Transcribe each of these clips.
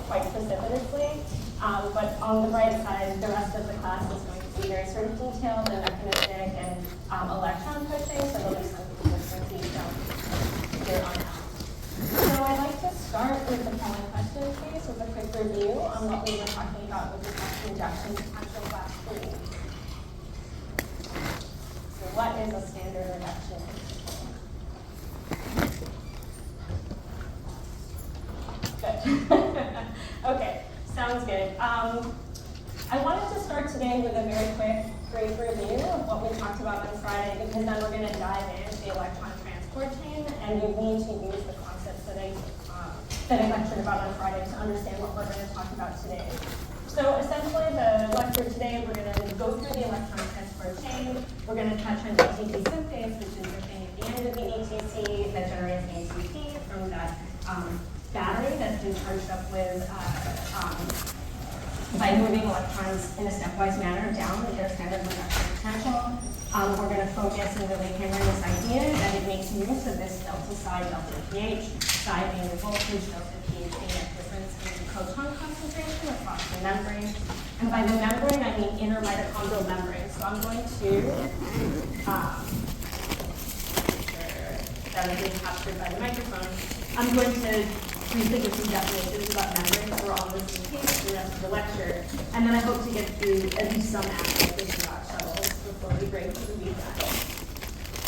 quite precipitously. But on the bright side, the rest of the class is going to be very sort of detailed and mechanistic and electron pushing, so there'll be some consistency from here on out. So I'd like to start with the polling question piece with a quick review on what we were talking about with respect to injection potential last week. So what is a standard reduction? Good. Okay, sounds good. I wanted to start today with a very quick, brief review of what we talked about on Friday, because then we're going to dive into the electron transport chain, and you need to use the concepts that I lectured about on Friday to understand what we're going to talk about today. So essentially, the lecture today, we're going to go through the electron transport chain. We're going to touch on ATP synthase, which is the thing at the end of the ETC that generates ATP from that battery that's been charged up with by moving electrons in a stepwise manner down with their standard reduction potential. We're going to focus and really hammer this idea that it makes use of this delta psi, delta pH, psi being the voltage, delta pH being the difference in the proton concentration across the membrane. And by the membrane, I mean inner mitochondrial membrane. So I'm going to make sure that I'm being captured by the microphone. I'm going to briefly give some definitions about membrane so we're all on the same page for the rest of the lecture. And then I hope to get through at least some aspects of the shuttles before we break to the week end.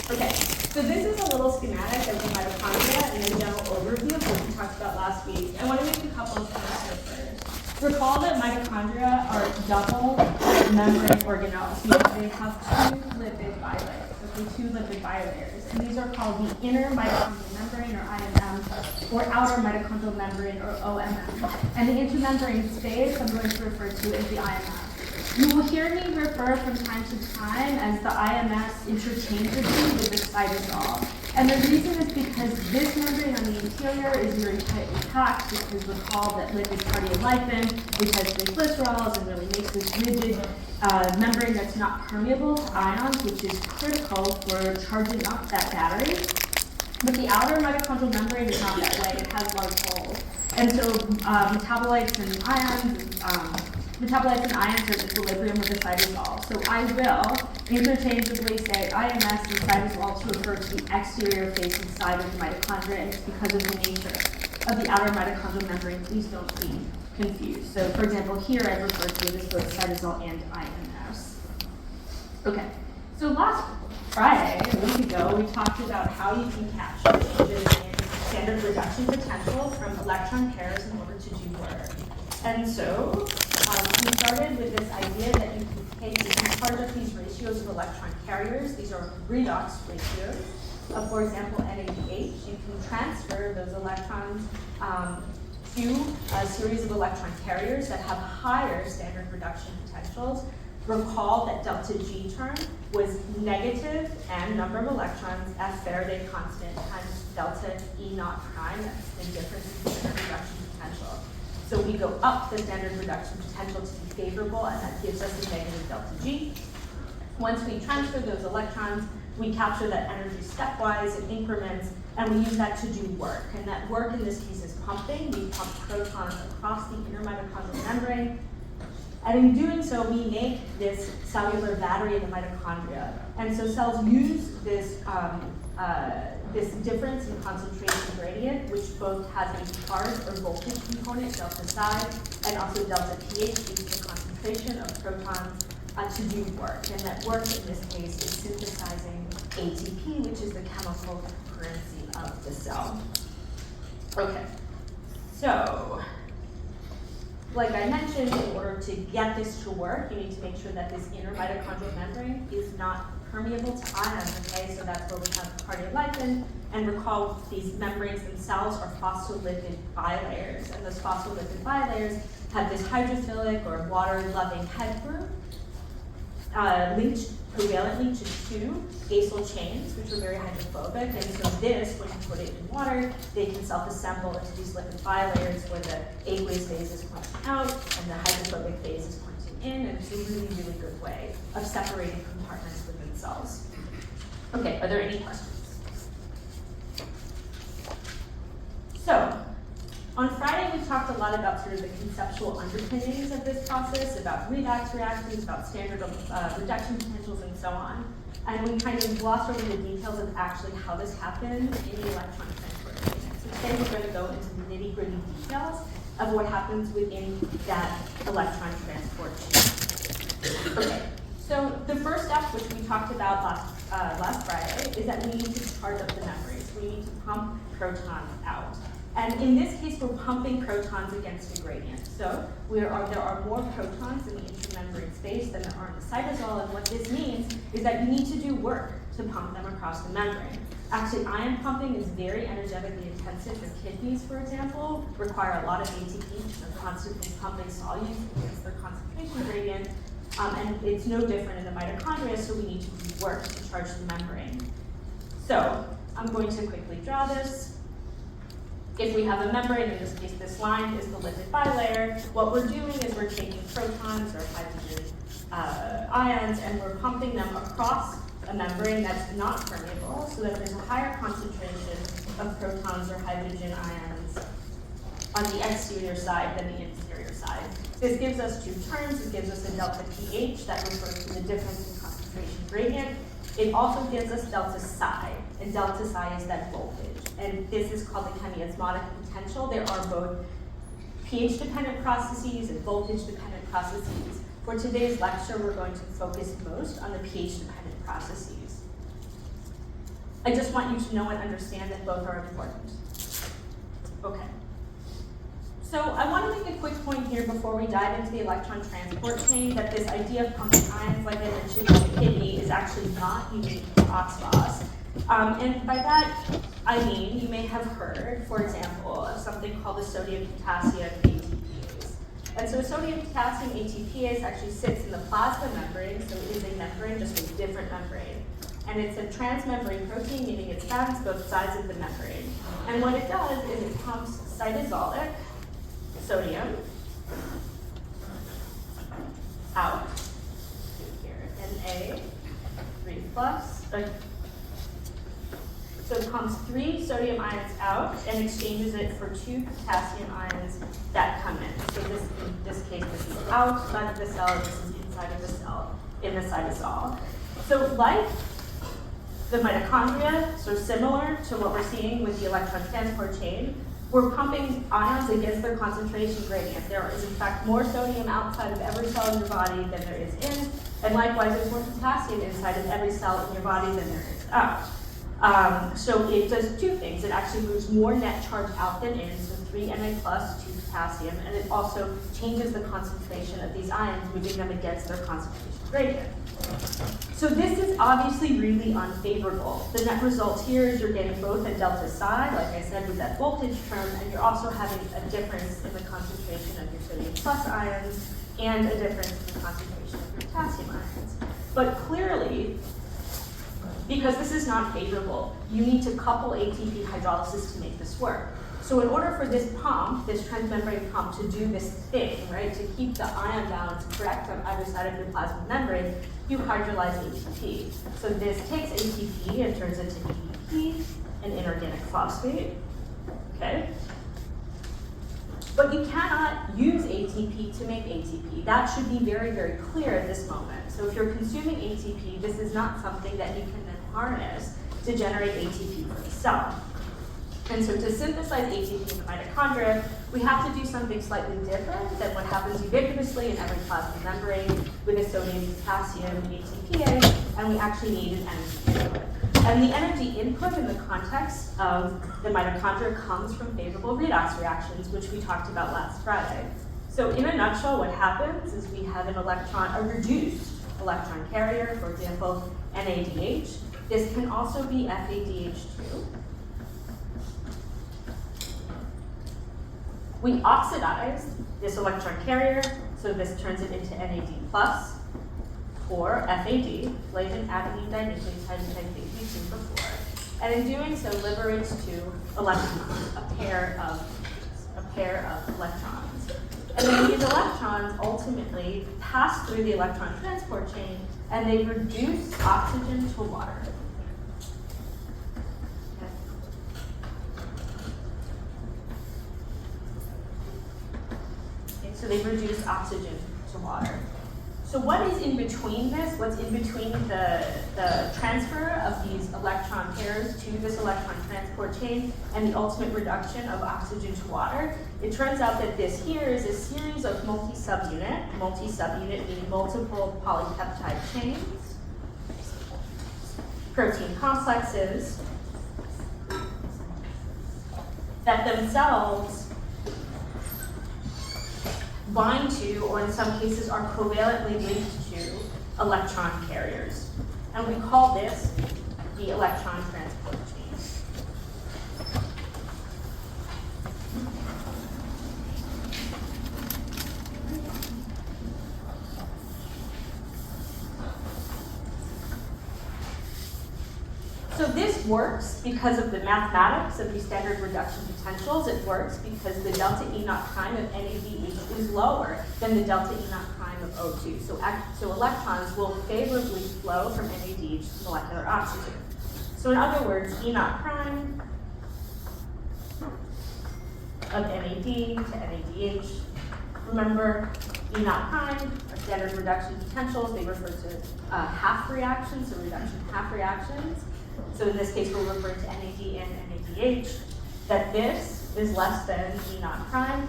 Okay, so this is a little schematic of the mitochondria and a general overview of what we talked about last week. I want to make a couple of points here first. Recall that mitochondria are double membrane organelles, meaning they have two lipid bilayers. Okay, two lipid bilayers. And these are called the inner mitochondrial membrane, or IMM, or outer mitochondrial membrane, or OMM. And the intermembrane space I'm going to refer to as the IMM. You will hear me refer from time to time as the IMS interchangeably with the cytosol. And the reason is because this membrane on the interior is very tightly packed, because recall that lipid cardiolipin, which has triglycerols and really makes this rigid membrane that's not permeable to ions, which is critical for charging up that battery. But the outer mitochondrial membrane is not that way. It has large holes. And so metabolites and ions are in equilibrium with the cytosol. So I will interchangeably say IMS and cytosol to refer to the exterior facing side of the mitochondria, and it's because of the nature of the outer mitochondrial membrane. Please don't be confused. So for example, here I refer to it as both cytosol and IMS. Okay, so last Friday, a week ago, we talked about how you can capture changes in standard reduction potential from electron pairs in order to do work. And so we started with this idea that you can charge up these ratios of electron carriers. These are redox ratios of, for example, NADH. You can transfer those electrons to a series of electron carriers that have higher standard reduction potentials. Recall that delta G term was negative n number of electrons at Faraday constant times delta E naught prime. That's the difference in standard reduction potential. So we go up the standard reduction potential to be favorable, and that gives us a negative delta G. Once we transfer those electrons, we capture that energy stepwise in increments, and we use that to do work. And that work in this case is pumping. We pump protons across the inner mitochondrial membrane. And in doing so, we make this cellular battery in the mitochondria. And so cells use this this difference in concentration gradient, which both has a charge or voltage component, delta psi, and also delta pH, which is the concentration of protons to do work. And that work in this case is synthesizing ATP, which is the chemical currency of the cell. Okay, so like I mentioned, in order to get this to work, you need to make sure that this inner mitochondrial membrane is not permeable to ions, okay? So that's where we have cardiolipin. And recall, these membranes themselves are phospholipid bilayers. And those phospholipid bilayers have this hydrophilic or water-loving head group linked covalently to two acyl chains, which are very hydrophobic. And so this, when you put it in water, they can self-assemble into these lipid bilayers where the aqueous phase is pointing out and the hydrophobic phase is pointing in. And it's a really, really good way of separating compartments within cells. Okay, are there any questions? So, On Friday, we talked a lot about sort of the conceptual underpinnings of this process, about redox reactions, about standard reduction potentials, and so on. And we kind of glossed over the details of actually how this happens in the electron transport gradient. So today we're going to go into the nitty-gritty details of what happens within that electron transport chain. Okay, so the first step, which we talked about last Friday, is that we need to charge up the membranes. We need to pump protons out. And in this case, we're pumping protons against a gradient. So there are more protons in the intramembrane space than there are in the cytosol, and what this means is that you need to do work to pump them across the membrane. Actually, ion pumping is very energetically intensive. The kidneys, for example, require a lot of ATP because they're constantly pumping solutes against their concentration gradient. And it's no different in the mitochondria, so we need to do work to charge the membrane. So I'm going to quickly draw this. If we have a membrane, in this case this line is the lipid bilayer, what we're doing is we're taking protons or hydrogen ions and we're pumping them across a membrane that's not permeable so that there's a higher concentration of protons or hydrogen ions on the exterior side than the interior side. This gives us two terms. It gives us a delta pH that refers to the difference in concentration gradient. It also gives us delta psi, and delta psi is that voltage. And this is called the chemiosmotic potential. There are both pH-dependent processes and voltage-dependent processes. For today's lecture, we're going to focus most on the pH-dependent processes. I just want you to know and understand that both are important. Okay. So I want to make a quick point here before we dive into the electron transport chain that this idea of pumping ions, like I mentioned in the kidney, is actually not unique to OXPHOS. And by that, I mean, you may have heard, for example, of something called the sodium-potassium ATPase. And so sodium-potassium ATPase actually sits in the plasma membrane, so it is a membrane, just a different membrane. And it's a transmembrane protein, meaning it spans both sides of the membrane. And what it does is it pumps cytosolic sodium out here, Na3 plus. So it pumps 3 sodium ions out and exchanges it for 2 potassium ions that come in. So this, in this case, this is outside of the cell, this is inside of the cell in the cytosol. So like the mitochondria, so similar to what we're seeing with the electron transport chain, we're pumping ions against their concentration gradient. There is, in fact, more sodium outside of every cell in your body than there is in, and likewise, there's more potassium inside of every cell in your body than there is out. So it does two things. It actually moves more net charge out than in, so 3 Na plus, 2 potassium, and it also changes the concentration of these ions, moving them against their concentration gradient. So this is obviously really unfavorable. The net result here is you're getting both a delta psi, like I said, with that voltage term, and you're also having a difference in the concentration of your sodium plus ions and a difference in the concentration of your potassium ions. But clearly, because this is not favorable, you need to couple ATP hydrolysis to make this work. So in order for this pump, this transmembrane pump, to do this thing, right, to keep the ion balance correct on either side of your plasma membrane, you hydrolyze ATP. So this takes ATP and turns it to ADP, an inorganic phosphate, okay? But you cannot use ATP to make ATP. That should be very, very clear at this moment. So if you're consuming ATP, this is not something that you can then harness to generate ATP for the cell. And so to synthesize ATP in the mitochondria, we have to do something slightly different than what happens ubiquitously in every plasma membrane with a sodium-potassium ATPase, and we actually need an energy input. And the energy input in the context of the mitochondria comes from favorable redox reactions, which we talked about last Friday. So in a nutshell, what happens is we have a reduced electron carrier, for example, NADH. This can also be FADH2. We oxidize this electron carrier, so this turns it into NAD+, or FAD, flavin adenine dinucleotide, which I think we've seen before. And in doing so, liberates 2 electrons, a pair of electrons. And then these electrons ultimately pass through the electron transport chain, and they reduce oxygen to water. So they've reduced oxygen to water. So what is in between this? What's in between the transfer of these electron pairs to this electron transport chain and the ultimate reduction of oxygen to water? It turns out that this here is a series of multi-subunit meaning multiple polypeptide chains, protein complexes, that themselves bind to, or in some cases are covalently linked to, electron carriers. And we call this the electron transport chain. So this works because of the mathematics of these standard reduction potentials. It works because the delta E naught prime of NADH is lower than the delta E naught prime of O2. So electrons will favorably flow from NADH to molecular oxygen. So in other words, E naught prime of NAD to NADH. Remember, E naught prime are standard reduction potentials. They refer to half reactions, so reduction half reactions. So in this case, we're referring to NAD and NADH, that this is less than E naught prime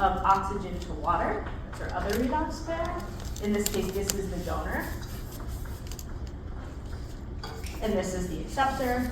of oxygen to water. That's our other redox pair. In this case, this is the donor. And this is the acceptor.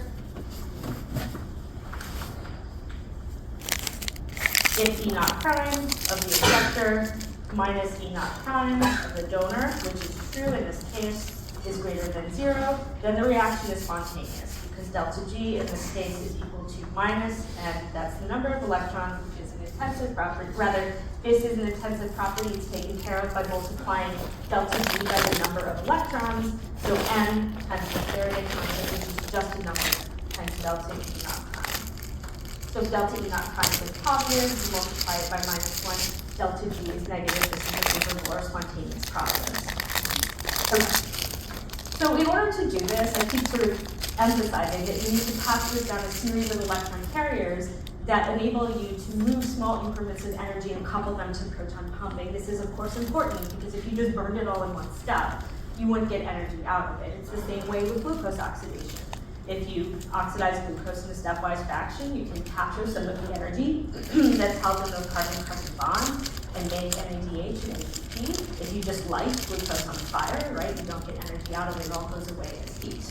If E naught prime of the acceptor minus E naught prime of the donor, which is true in this case, is greater than 0, then the reaction is spontaneous because delta G in this case is equal to minus, and that's the number of electrons, which is an intensive property. Rather, this is an intensive property. It's taken care of by multiplying delta G by the number of electrons. So N times the Faraday constant, which is just a number times delta E naught prime. So if delta E naught prime is positive, you multiply it by -1, delta G is negative. This is a favorable or spontaneous process. Okay. So in order to do this, I keep sort of emphasizing that you need to pass this down a series of electron carriers that enable you to move small increments of energy and couple them to proton pumping. This is, of course, important because if you just burned it all in one step, you wouldn't get energy out of it. It's the same way with glucose oxidation. If you oxidize glucose in a stepwise fashion, you can capture some of the energy that's held in those carbon-carbon bonds and make NADH and ATP. If you just light glucose on fire, right, you don't get energy out of it, it all goes away as heat.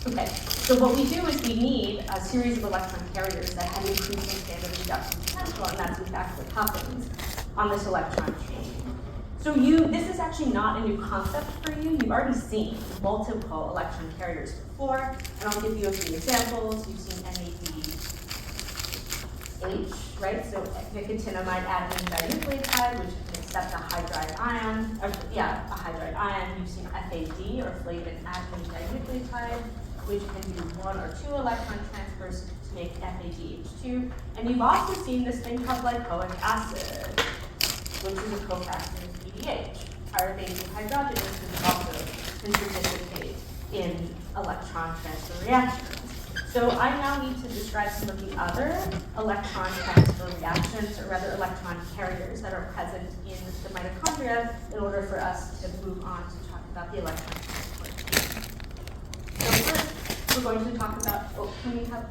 Okay, so what we do is we need a series of electron carriers that have increasing standard reduction potential, and that's in fact what happens on this electron chain. So this is actually not a new concept for you. You've already seen multiple electron carriers before, and I'll give you a few examples. You've seen NADH, right? So nicotinamide adenine dinucleotide, which can accept a hydride ion, a hydride ion. You've seen FAD, or flavin adenine dinucleotide, which can do 1 or 2 electron transfers to make FADH2. And you've also seen this thing called glycoic acid, which is a cofactor of PDH. Pyruvate dehydrogenase, which also can participate in electron transfer reactions. So I now need to describe some of the other electron transfer reactions, or rather electron carriers that are present in the mitochondria in order for us to move on to talk about the electron transport. So first, we're going to talk about, can we have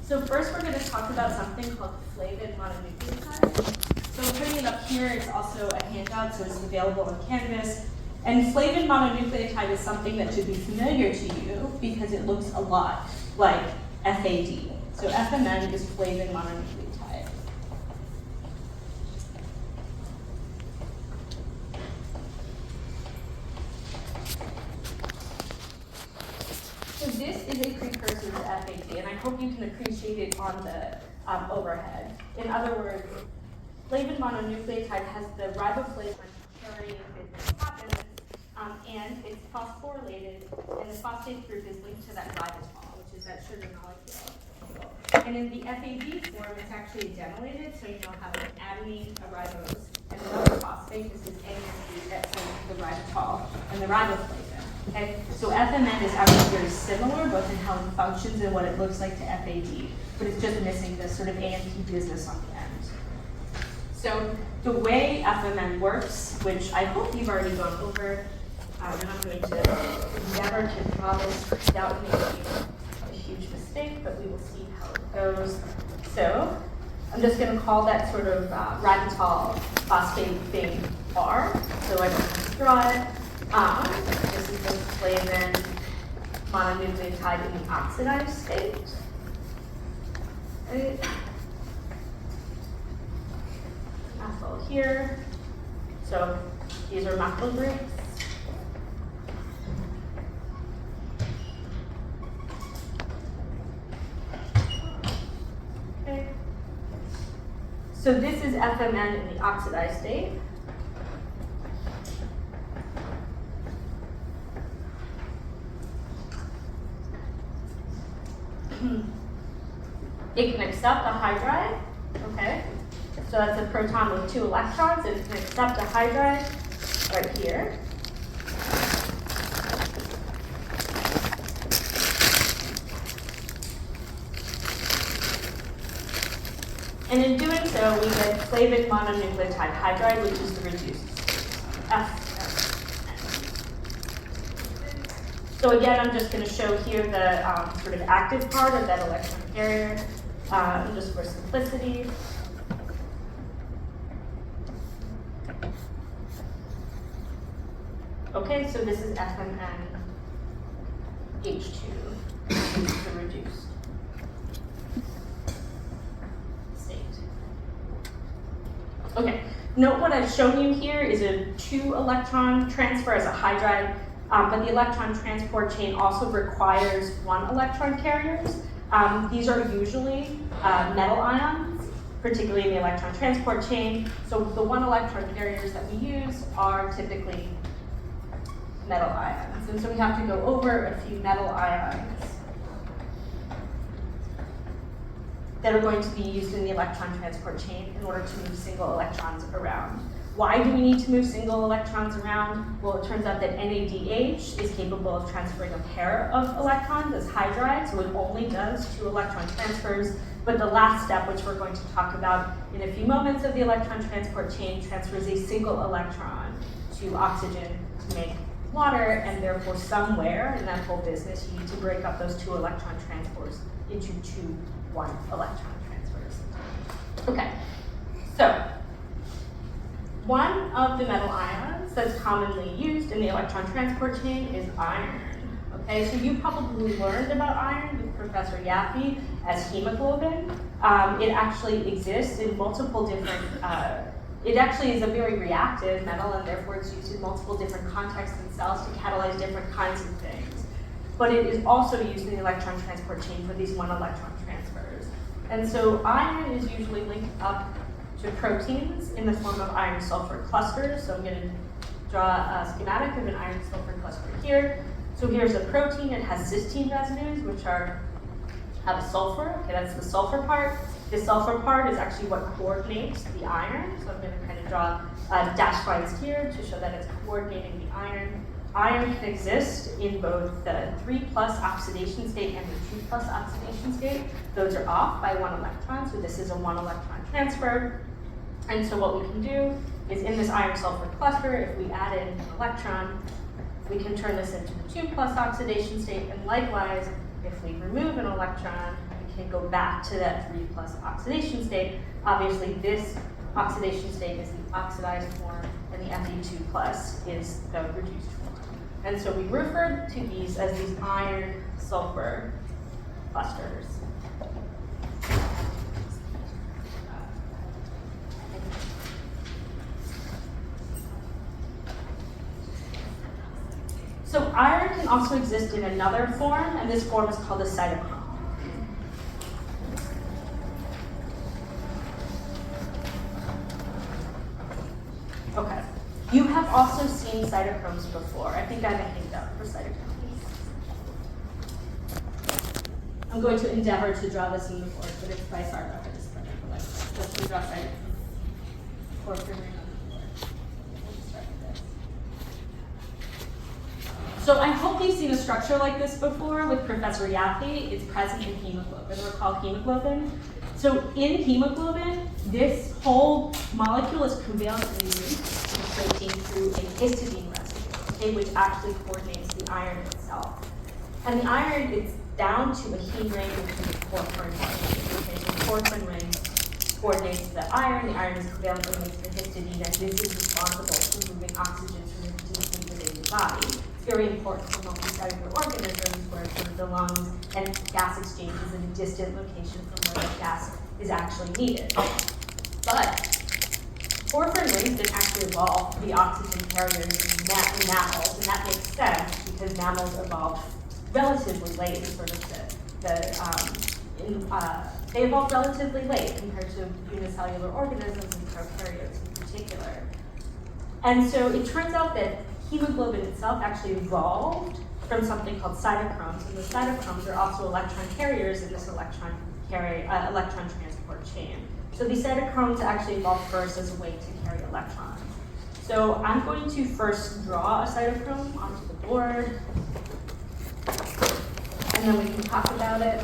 So first we're going to talk about something called flavin mononucleotide. So I'm putting it up here. It's also a handout, so it's available on Canvas. And flavin mononucleotide is something that should be familiar to you because it looks a lot like FAD. So FMN is flavin mononucleotide. So this is a precursor to FAD, and I hope you can appreciate it on the overhead. In other words, flavin mononucleotide has the riboflavin carrying business happens, and it's phosphorylated, and the phosphate group is linked to that ribitol, which is that sugar molecule. And in the FAD form, it's actually adenylated, so you'll have an adenine, a ribose, and another phosphate. This is AMP that's linked to the ribitol and the riboflavin. Okay, so FMN is actually very similar, both in how it functions and what it looks like to FAD, but it's just missing this sort of AMP business on the end. So the way FMN works, which I hope you've already gone over, and I'm going to endeavor to draw this without making a huge mistake, but we will see how it goes. So I'm just going to call that sort of radical phosphate thing R, so I don't have to draw it. This is the flavin mononucleotide in the oxidized state. Right. Methyl here. So these are methyl groups. Okay. So this is FMN in the oxidized state. It can accept a hydride, okay? So that's a proton with 2 electrons. It can accept a hydride right here. And in doing so, we get flavin mononucleotide hydride, which is the reduced F. So again, I'm just going to show here the sort of active part of that electron carrier, just for simplicity. Okay, so this is FMN H2, the reduced state. Okay, note what I've shown you here is a 2-electron transfer as a hydride. But the electron transport chain also requires 1 electron carriers. These are usually metal ions, particularly in the electron transport chain. So the 1 electron carriers that we use are typically metal ions. And so we have to go over a few metal ions that are going to be used in the electron transport chain in order to move single electrons around. Why do we need to move single electrons around? Well, it turns out that NADH is capable of transferring a pair of electrons as hydride, so it only does 2 electron transfers. But the last step, which we're going to talk about in a few moments of the electron transport chain, transfers a single electron to oxygen to make water, and therefore somewhere in that whole business, you need to break up those 2 electron transfers into 2 1-electron transfers. Okay, so one of the metal ions that's commonly used in the electron transport chain is iron. Okay, so you probably learned about iron with Professor Yaffe as hemoglobin. It actually exists in multiple different, it actually is a very reactive metal, and therefore it's used in multiple different contexts in cells to catalyze different kinds of things. But it is also used in the electron transport chain for these 1-electron transfers. And so iron is usually linked up to proteins in the form of iron-sulfur clusters. So I'm going to draw a schematic of an iron-sulfur cluster here. So here's a protein. It has cysteine residues, which have a sulfur. Okay, that's the sulfur part. The sulfur part is actually what coordinates the iron. So I'm going to kind of draw dashed lines here to show that it's coordinating the iron. Iron can exist in both the 3+ oxidation state and the 2+ oxidation state. Those are off by 1 electron, so this is a 1-electron transfer. And so what we can do is in this iron-sulfur cluster, if we add in an electron, we can turn this into the 2+ oxidation state, and likewise, if we remove an electron, we can go back to that 3+ oxidation state. Obviously, this oxidation state is the oxidized form, and the Fe2+ is the reduced form. And so we refer to these as these iron-sulfur clusters. So iron can also exist in another form, and this form is called a cytochrome. Okay. You have also seen cytochromes before. I think I have a handout for cytochromes. I'm going to endeavor to draw this in the board, but it's by far better this particular. Just to draw cytochromes. Or figuring out the board. We'll start with this. So I hope you've seen a structure like this before with Professor Yappi. It's present in hemoglobin. We're called hemoglobin. So in hemoglobin, this whole molecule is covalently linked to the protein through a histidine residue, okay, which actually coordinates the iron itself. And the iron is down to a heme ring, which is a porphyrin ring. Okay, the porphyrin ring coordinates the iron is covalently linked to the histidine, and this is responsible for moving oxygen from the deep within the body. It's very important for multicellular organisms where sort of the lungs and gas exchange is in a distant location from where the gas is actually needed. But porphyrin rings didn't actually evolve the oxygen carriers in mammals, and that makes sense because mammals evolved relatively late in sort of they evolved relatively late compared to unicellular organisms and prokaryotes in particular. And so it turns out that hemoglobin itself actually evolved from something called cytochromes, and the cytochromes are also electron carriers in this electron transport chain. So these cytochromes actually evolved first as a way to carry electrons. So I'm going to first draw a cytochrome onto the board, and then we can talk about it.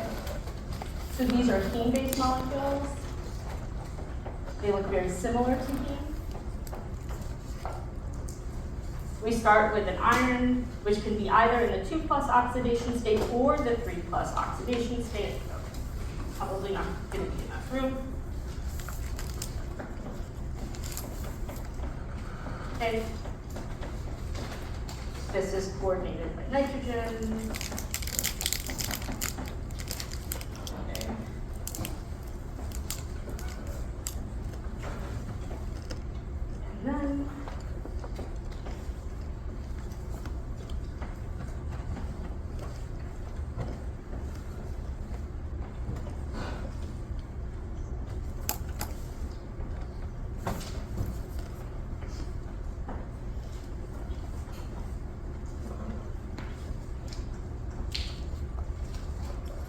So these are heme-based molecules. They look very similar to heme. We start with an iron, which can be either in the 2+ oxidation state or the 3+ oxidation state. So probably not going to be enough room. Okay. This is coordinated by nitrogen. Okay. And then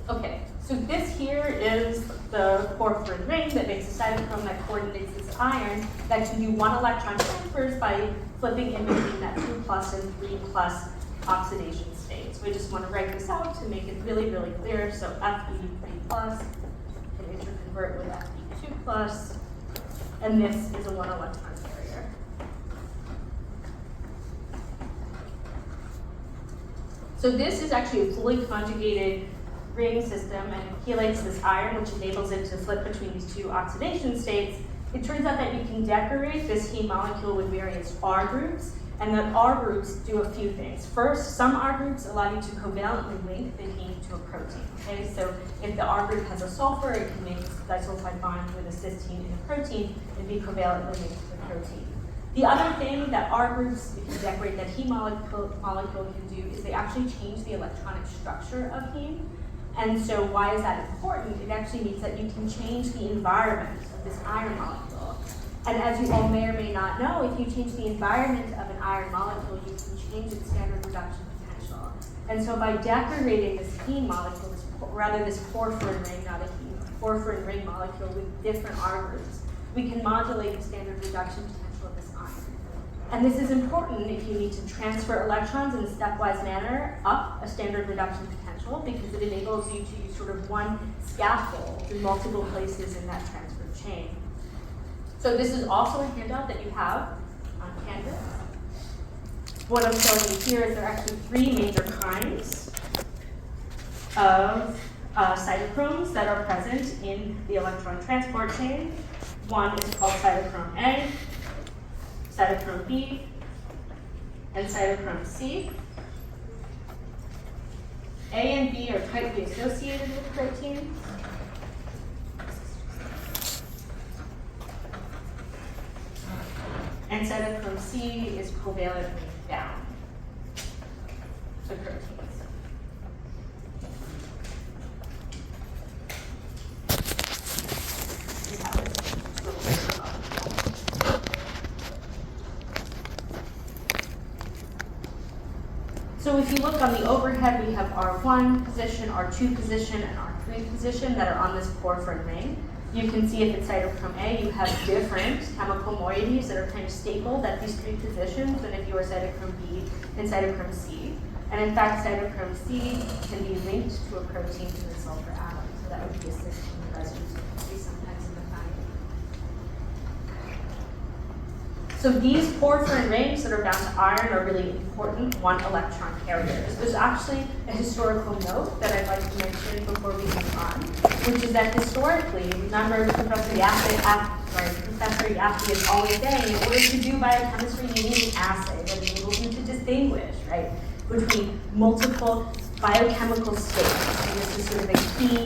okay, so this here is the porphyrin ring that makes a cytochrome that coordinates this iron that can do 1 electron transfers by flipping in between that 2+ and 3+ oxidation state. So we just want to write this out to make it really, really clear. So Fe3+, can interconvert with Fe2+, and this is a 1 electron carrier. So this is actually a fully conjugated ring system, and it chelates this iron, which enables it to flip between these 2 oxidation states. It turns out that you can decorate this heme molecule with various R groups, and the R groups do a few things. First, some R groups allow you to covalently link the heme to a protein. Okay, so if the R group has a sulfur, it can make a disulfide bond with a cysteine in a protein and be covalently linked to the protein. The other thing that R groups, if you decorate that heme molecule can do, is they actually change the electronic structure of heme. And so why is that important? It actually means that you can change the environment of this iron molecule. And as you all may or may not know, if you change the environment of an iron molecule, you can change its standard reduction potential. And so by decorating this heme molecule, this porphyrin ring, not a heme, porphyrin ring molecule with different R groups, we can modulate the standard reduction potential of this iron. And this is important if you need to transfer electrons in a stepwise manner up a standard reduction potential, because it enables you to use sort of one scaffold in multiple places in that transfer chain. So this is also a handout that you have on Canvas. What I'm showing you here is there are actually 3 major kinds of cytochromes that are present in the electron transport chain. One is called cytochrome A, cytochrome B, and cytochrome C. A and B are tightly associated with proteins. And cytochrome C is covalently bound to proteins. So if you look on the overhead, we have R1 position, R2 position, and R3 position that are on this porphyrin ring. You can see if it's cytochrome A, you have different chemical moieties that are kind of stapled at these 3 positions than if you are cytochrome B and cytochrome C. And in fact, cytochrome C can be linked to a protein to the sulfur atom. So that would be a cysteine residue. So sometimes in the finding. So these porphyrin rings that are bound to iron are really important one-electron carriers. There's actually a historical note that I'd like to mention before we move on, which is that historically, remember Professor Yaffe is always saying, in order to do biochemistry, you need an assay that enables you to distinguish, right, between multiple biochemical states. And this is sort of a key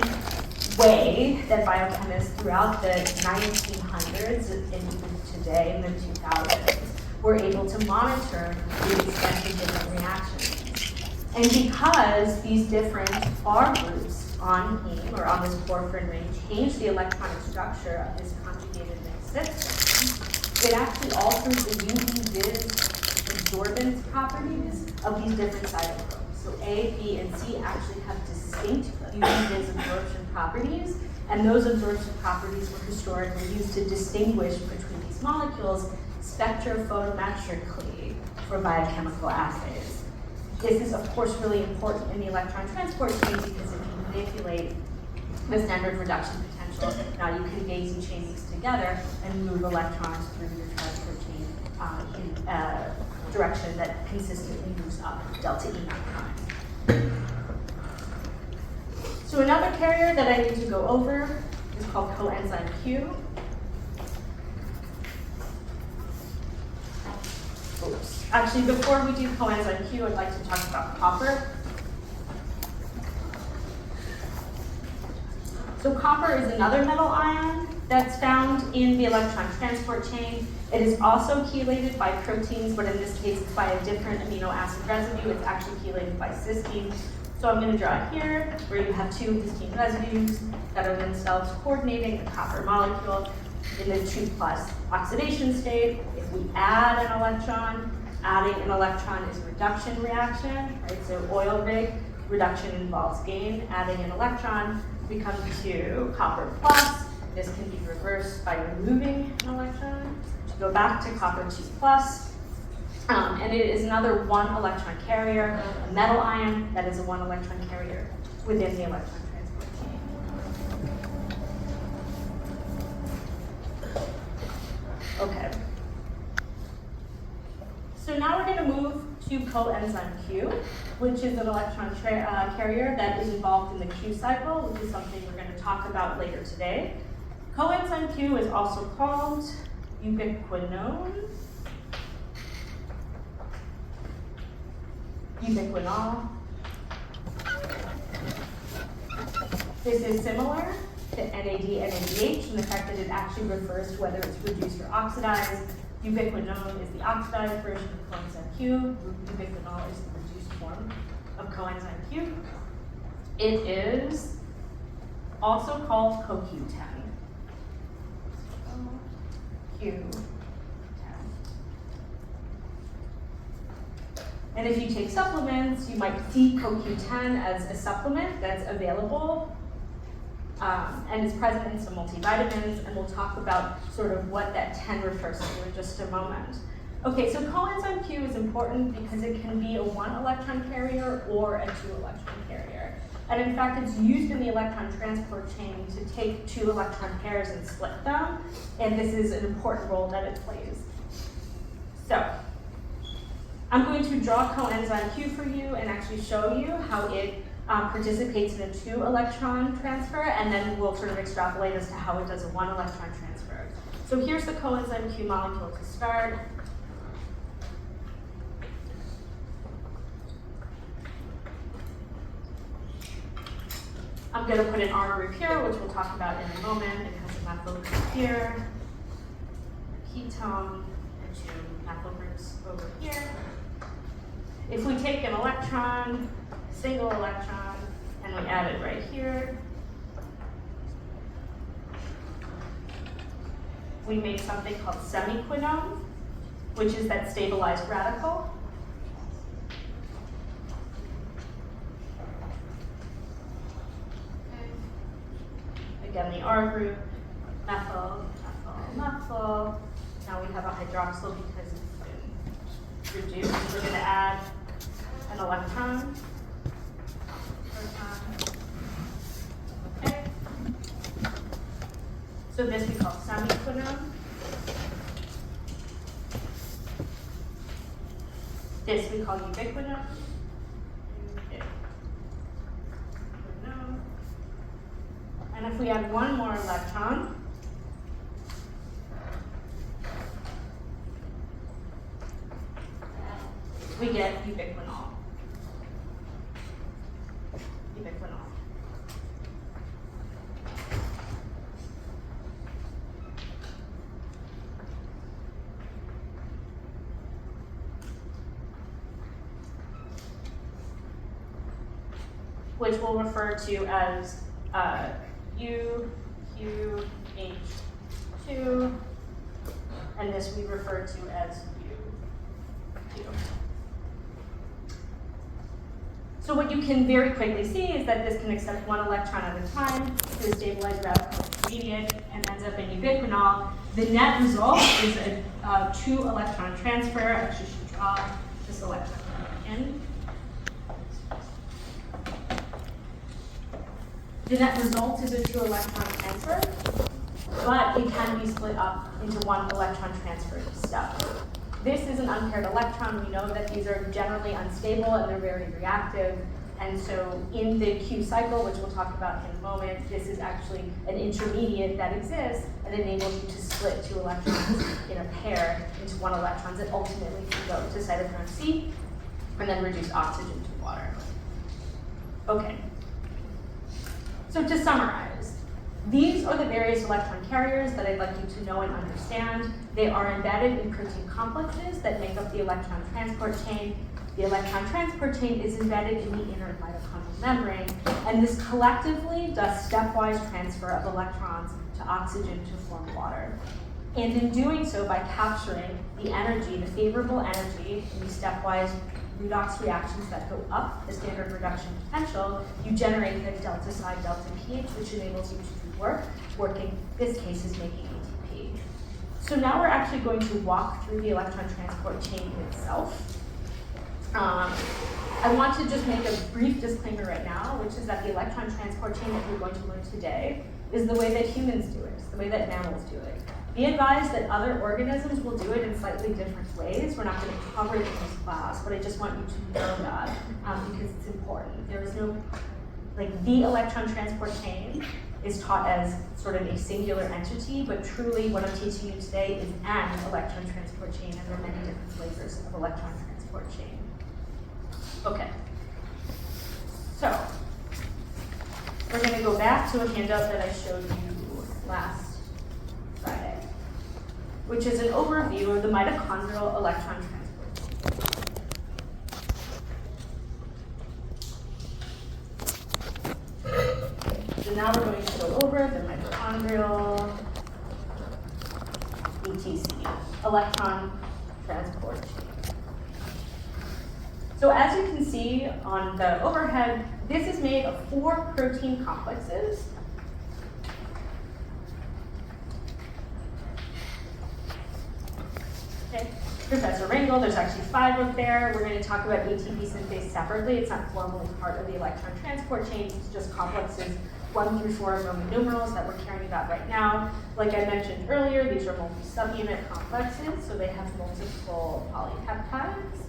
way that biochemists throughout the 1900s and even today in the 2000s were able to monitor the extent of different reactions. And because these different R groups on heme or on this porphyrin ring change the electronic structure of this conjugated mixed system, it actually alters the UV-Vis absorbance properties of these different cytochromes. So A, B, and C actually have distinct UV-Vis absorption properties, and those absorption properties were historically used to distinguish between these molecules spectrophotometrically for biochemical assays. This is, of course, really important in the electron transport chain because if you manipulate the standard reduction potential, now you can daisy chain these together and move electrons through your transport chain in a direction that consistently moves up delta E naught. So another carrier that I need to go over is called coenzyme Q. Oops. Actually, before we do coenzyme Q, I'd like to talk about copper. So copper is another metal ion that's found in the electron transport chain. It is also chelated by proteins, but in this case, it's by a different amino acid residue. It's actually chelated by cysteine. So I'm going to draw here where you have two histine residues that are themselves coordinating the copper molecule in the 2+ oxidation state. If we add an electron, adding an electron is a reduction reaction, right? So oil rig, reduction involves gain. Adding an electron, we come to copper plus. This can be reversed by removing an electron to go back to copper 2+. And it is another one electron carrier, a metal ion that is a one electron carrier within the electron transport chain. Okay. So now we're going to move to coenzyme Q, which is an electron carrier that is involved in the Q cycle, which is something we're going to talk about later today. Coenzyme Q is also called ubiquinone, ubiquinol. This is similar to NAD, NADH in the fact that it actually refers to whether it's reduced or oxidized. Ubiquinone is the oxidized version of coenzyme Q. Ubiquinol is the reduced form of coenzyme Q. It is also called CoQ10. Q10. And if you take supplements, you might see CoQ10 as a supplement that's available and is present in some multivitamins, and we'll talk about sort of what that 10 refers to in just a moment. Okay, so coenzyme Q is important because it can be a 1 electron carrier or a 2 electron carrier. And in fact, it's used in the electron transport chain to take 2 electron pairs and split them, and this is an important role that it plays. So, I'm going to draw coenzyme Q for you and actually show you how it participates in a 2 electron transfer, and then we'll sort of extrapolate as to how it does a 1 electron transfer. So here's the coenzyme Q molecule to start. I'm going to put an R group here, which we'll talk about in a moment. It has a methyl group here, a ketone, and 2 methyl groups over here. If we take an electron, single electron, and we add it right here, we make something called semiquinone, which is that stabilized radical. Again, the R group, methyl, methyl, methyl. Now we have a hydroxyl because it's been reduced. We're going to add an electron. Okay. So this we call semiquinone. This we call ubiquinone. And if we add one more electron, we get ubiquinol. Ubiquinol. Which we'll refer to as UQH2, and this we refer to as U2. So what you can very quickly see is that this can accept one electron at a time to a stabilized radical intermediate and ends up in ubiquinol. The net result is a 2-electron transfer. Actually, should draw this electron in. The net result is a 2-electron transfer, but it can be split up into 1 electron transfer step. This is an unpaired electron. We know that these are generally unstable and they're very reactive. And so in the Q cycle, which we'll talk about in a moment, this is actually an intermediate that exists and enables you to split 2 electrons in a pair into 1 electron that ultimately can go to cytochrome C and then reduce oxygen to water. Okay. So to summarize, these are the various electron carriers that I'd like you to know and understand. They are embedded in protein complexes that make up the electron transport chain. The electron transport chain is embedded in the inner mitochondrial membrane, and this collectively does stepwise transfer of electrons to oxygen to form water. And in doing so, by capturing the energy, the favorable energy in these stepwise redox reactions that go up the standard reduction potential, you generate the delta psi delta pH, which enables you to do work. Working, this case, is making ATP. So now we're actually going to walk through the electron transport chain itself. I want to just make a brief disclaimer right now, which is that the electron transport chain that we're going to learn today is the way that humans do it, it's the way that mammals do it. Be advised that other organisms will do it in slightly different ways. We're not going to cover it in this class, but I just want you to know that because it's important. There is no, the electron transport chain is taught as sort of a singular entity, but truly what I'm teaching you today is an electron transport chain, and there are many different flavors of electron transport chain. Okay. So, we're going to go back to a handout that I showed you last Friday, which is an overview of the mitochondrial electron transport chain. So now we're going to go over the mitochondrial ETC, electron transport chain. So as you can see on the overhead, this is made of 4 protein complexes. Okay. Professor Ringel, there's actually 5 up there. We're going to talk about ATP synthase separately. It's not formally part of the electron transport chain. It's just complexes 1 through 4 Roman numerals that we're caring about right now. Like I mentioned earlier, these are multi-subunit complexes, so they have multiple polypeptides.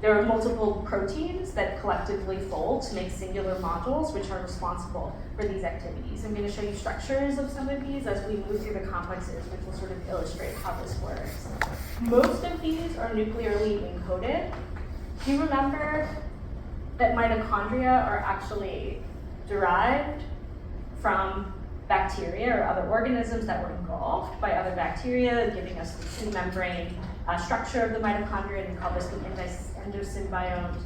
There are multiple proteins that collectively fold to make singular modules, which are responsible for these activities. I'm going to show you structures of some of these as we move through the complexes, which will sort of illustrate how this works. Most of these are nuclearly encoded. Do you remember that mitochondria are actually derived from bacteria or other organisms that were engulfed by other bacteria, giving us the two-membrane structure of the mitochondria, and we call this the endosymbiont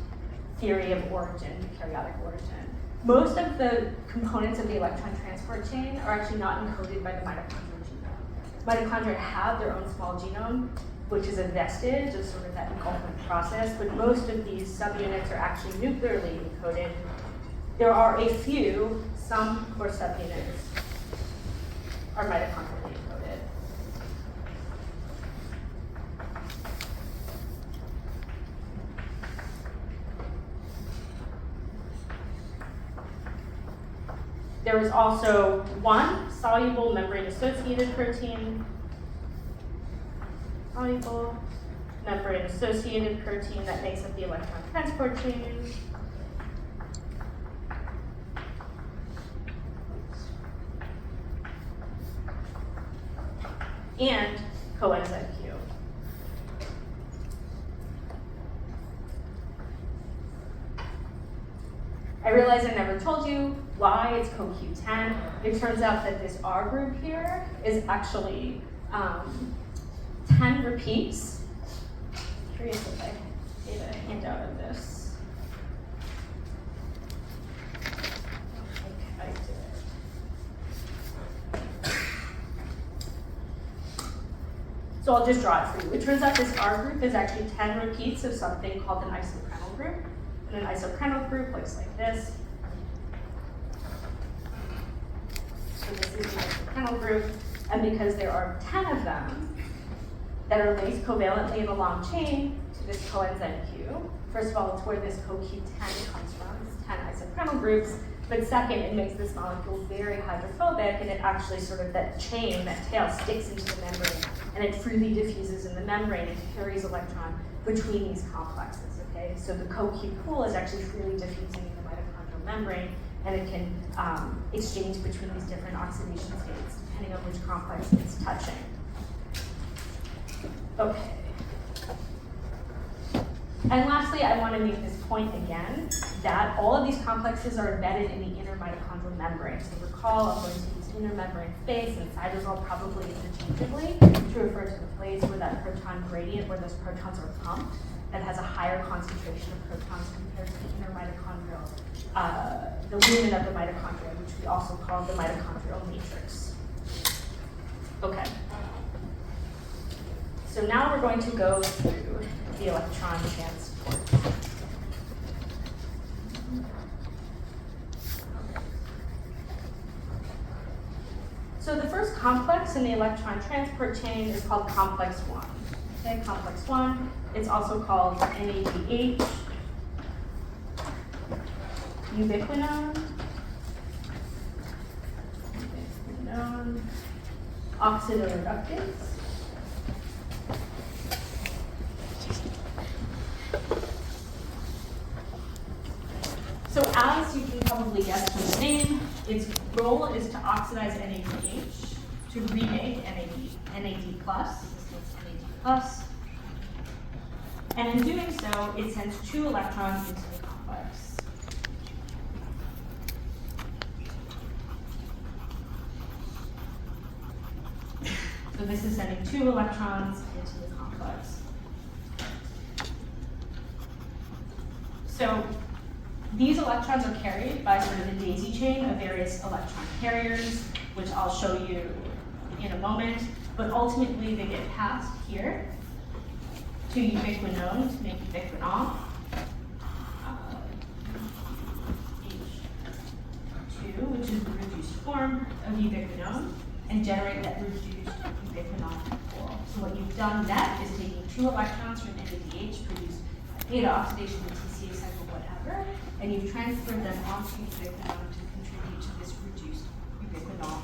theory of origin, eukaryotic origin. Most of the components of the electron transport chain are actually not encoded by the mitochondrial genome. Mitochondria have their own small genome, which is a vestige of sort of that engulfment process, but most of these subunits are actually nuclearly encoded. There are a few, some core subunits are mitochondrially encoded. There is also one soluble membrane-associated protein, soluble membrane-associated protein that makes up the electron transport chain. And coenzyme Q. I realize I never told you why it's CoQ10. It turns out that this R group here is actually 10 repeats. I'm curious if I gave a handout of this. I did. So I'll just draw it for you. It turns out this R group is actually 10 repeats of something called an isoprenyl group. And an isoprenyl group looks like this. So this is the isoprenyl group. And because there are 10 of them that are linked covalently in a long chain to this coenzyme Q, first of all, it's where this CoQ10 comes from. It's 10 isoprenyl groups. But second, it makes this molecule very hydrophobic, and it actually sort of, that chain, that tail, sticks into the membrane, and it freely diffuses in the membrane and carries electron between these complexes. Okay, so the CoQ pool is actually freely diffusing in the mitochondrial membrane, and it can exchange between these different oxidation states depending on which complex it's touching. Okay. And lastly, I want to make this point again that all of these complexes are embedded in the inner mitochondrial membrane. So recall, I'm going to use inner membrane space and cytosol probably interchangeably to refer to the place where that proton gradient, where those protons are pumped, that has a higher concentration of protons compared to the inner mitochondrial, the lumen of the mitochondria, which we also call the mitochondrial matrix. Okay. So now we're going to go through the electron transport. So the first complex in the electron transport chain is called complex 1. Okay, complex 1. It's also called NADH, ubiquinone, oxidative reductase. So as you can probably guess from the name, its role is to oxidize NADH to remake NAD+, this makes NAD+, and in doing so, it sends 2 electrons into the complex. So this is sending 2 electrons into the complex. So these electrons are carried by sort of a daisy chain of various electron carriers, which I'll show you in a moment, but ultimately they get passed here to ubiquinone to make ubiquinol, H2, which is the reduced form of ubiquinone, and generate that reduced ubiquinol pool. So what you've done net is taking 2 electrons from NADH produced by beta oxidation, the TCA cycle, whatever, and you've transferred them onto ubiquinone to contribute to this reduced ubiquinol.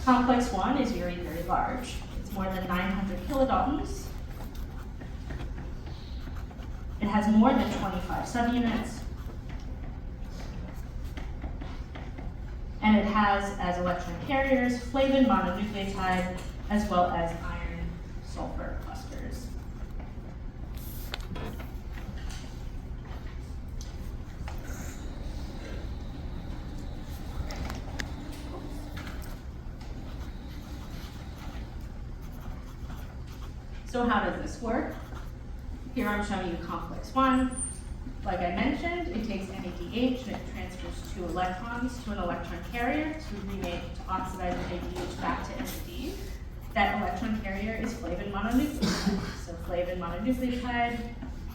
Complex 1 is very, very large. It's more than 900 kilodaltons. It has more than 25 subunits. And it has, as electron carriers, flavin mononucleotide, as well as iron-sulfur clusters. So how does this work? Here I'm showing you complex 1. Like I mentioned, it takes NADH and it transfers 2 electrons to an electron carrier to remake, to oxidize NADH back to NAD. That electron carrier is flavin mononucleotide. So flavin mononucleotide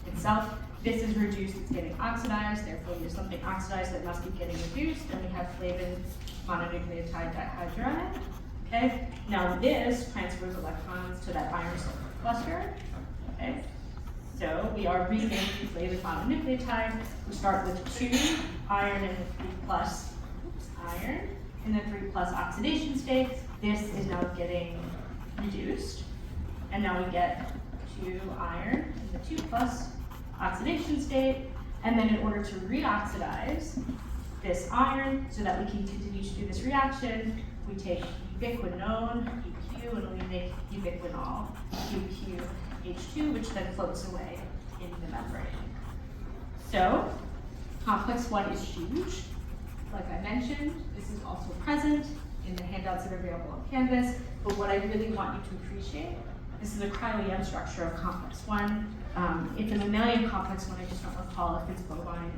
itself, this is reduced, it's getting oxidized, therefore there's something oxidized that must be getting reduced, and we have flavin mononucleotide dihydrogenase. Okay, now this transfers electrons to that iron-sulfur cluster. Okay. So we are remaking flavin mononucleotide. We start with 2 iron and 3+ iron, and then 3 plus oxidation state. This is now getting reduced, and now we get 2 iron in the 2 plus oxidation state, and then in order to reoxidize this iron so that we can continue to do this reaction, we take ubiquinone, UQ, and we make ubiquinol, UQH2, which then floats away in the membrane. So, complex 1 is huge. Like I mentioned, this is also present in the handouts that are available on Canvas, but what I really want you to appreciate, this is a cryo-EM structure of complex 1. It's a mammalian complex 1, I just don't recall if it's bovine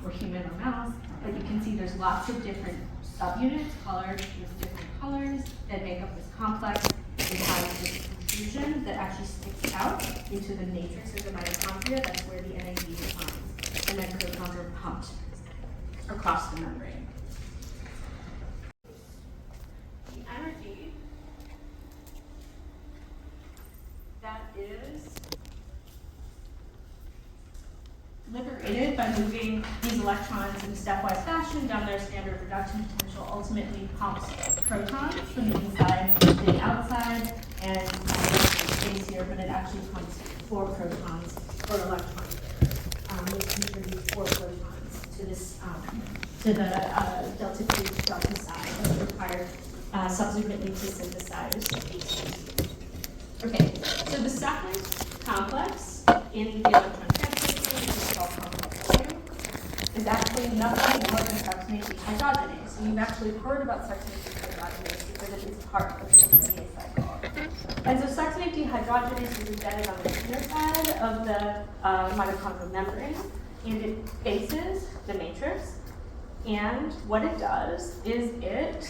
or human or mouse, but you can see there's lots of different subunits colored with different colors that make up this complex. It has this intrusion that actually sticks out into the matrix of the mitochondria. That's where the NAD defines, and then protons are pumped across the membrane. The energy that is liberated by moving these electrons in a stepwise fashion down their standard reduction potential ultimately pumps protons from the inside to the outside, and space here, but it actually pumps 4 protons or electrons. Which contributes 4 protons to this to the delta Q delta psi that's required subsequently to synthesize ATP. Okay, so the second complex in the electron transport chain, which is called complex 2, is actually nothing more than succinate dehydrogenase. So you've actually heard about succinate dehydrogenase because it is part of the PCA cycle. And so succinate dehydrogenase is embedded on the inner side of the mitochondrial membrane, and it faces the matrix. And what it does is it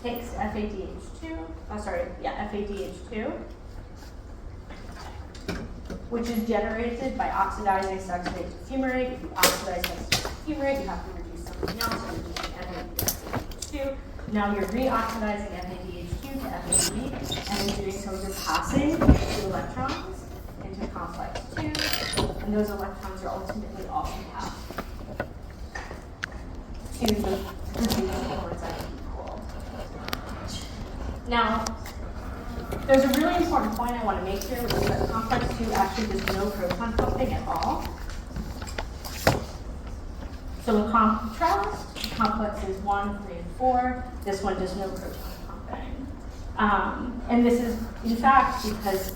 takes FADH2, FADH2, which is generated by oxidizing succinate to fumarate. If you oxidize succinate to fumarate, you have to reduce something else, or reduce the FADH2. Now you're reoxidizing FADH2 to FAD, and in doing so, you're passing 2 electrons into complex 2, and those electrons are ultimately also passed to the reduced coenzyme pool. Now, there's a really important point I want to make here, which is that complex 2 actually does no proton pumping at all. So in contrast, complexes 1, 3, and 4, this one does no proton pumping. And this is, in fact, because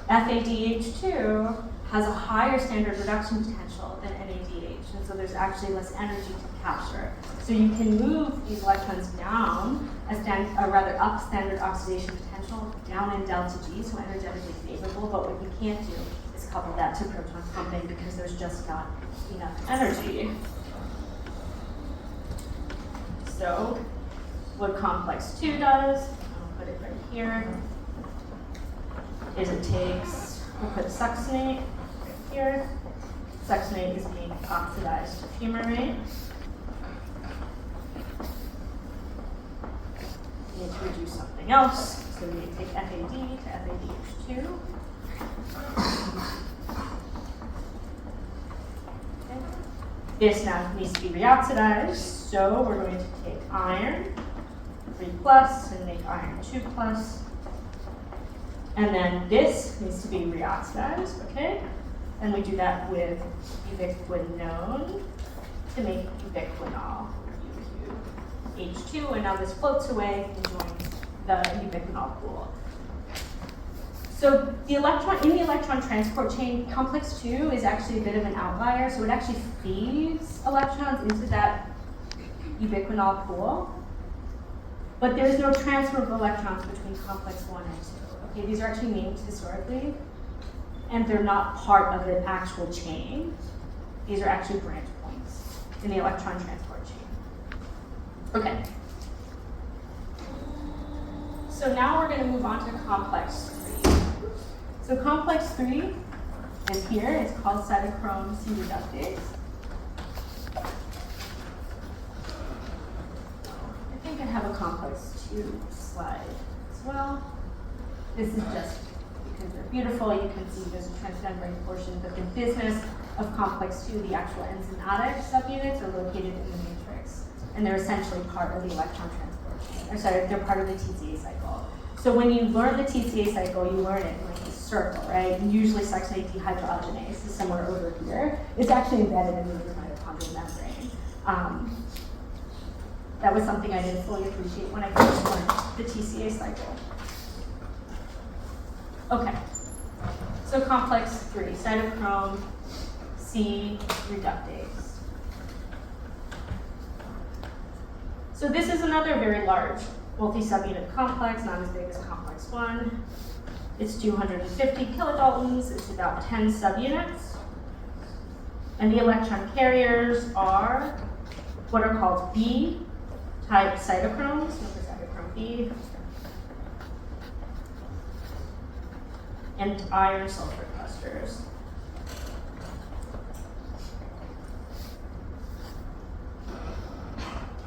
FADH2 has a higher standard reduction potential than NADH, and so there's actually less energy to capture. So you can move these electrons down, up standard oxidation potential, down in delta G, so energetically favorable, but what you can't do is couple that to proton pumping because there's just not enough energy. So what complex 2 does, I'll put it right here, is it takes, we'll put succinate right here. Succinate is being oxidized to fumarate. We need to reduce something else, so we take FAD to FADH2. Okay. This now needs to be reoxidized, so we're going to take iron 3 plus and make iron 2 plus. And then this needs to be reoxidized, okay? And we do that with ubiquinone to make ubiquinol, UQ H2, and now this floats away and joins the ubiquinol pool. So the electron, in the electron transport chain, complex 2 is actually a bit of an outlier, so it actually feeds electrons into that ubiquinol pool. But there's no transfer of electrons between complex 1 and 2. Okay, these are actually named historically, and they're not part of the actual chain. These are actually branch points in the electron transport chain. Okay. So now we're going to move on to complex 3. So complex 3 is here. It's called cytochrome C reductase. I think I have a complex 2 slide as well. This is just because they're beautiful. You can see there's a transmembrane portion, but the business of complex 2, the actual enzymatic subunits, are located in the matrix. and they're essentially part of the electron transport chain. Or sorry, they're part of the TCA cycle. So when you learn the TCA cycle, you learn it in like a circle, right? And usually succinate dehydrogenase is somewhere over here. It's actually embedded in the mitochondrial membrane. That was something I didn't fully appreciate when I first learned the TCA cycle. Okay, so complex 3, cytochrome C reductase. So this is another very large multi-subunit complex, not as big as complex 1. It's 250 kilodaltons, it's about 10 subunits. And the electron carriers are what are called B-type cytochromes, so cytochrome B, and iron sulfur clusters.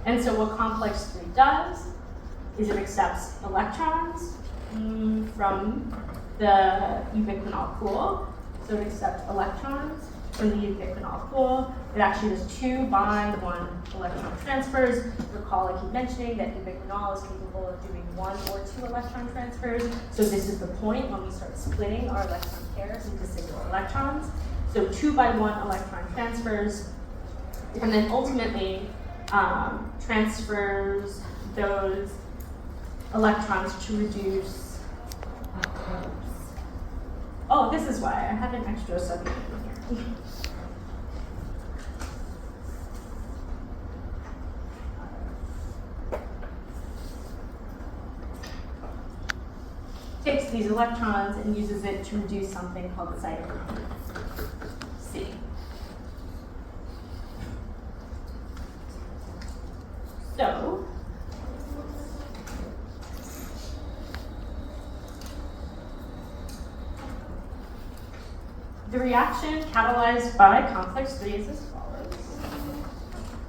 And so what complex 3 does is it accepts electrons from the ubiquinol pool. So it accepts electrons from the ubiquinol pool. It actually does 2 by 1 electron transfers. Recall I keep mentioning that ubiquinol is capable of doing 1 or 2 electron transfers. So this is the point when we start splitting our electron pairs into single electrons. So 2 by 1 electron transfers, and then ultimately transfers those electrons to reduce. Oh, this is why I have an extra subunit in here. Takes these electrons and uses it to reduce something called the cytochrome C. So, the reaction catalyzed by complex 3 is as follows.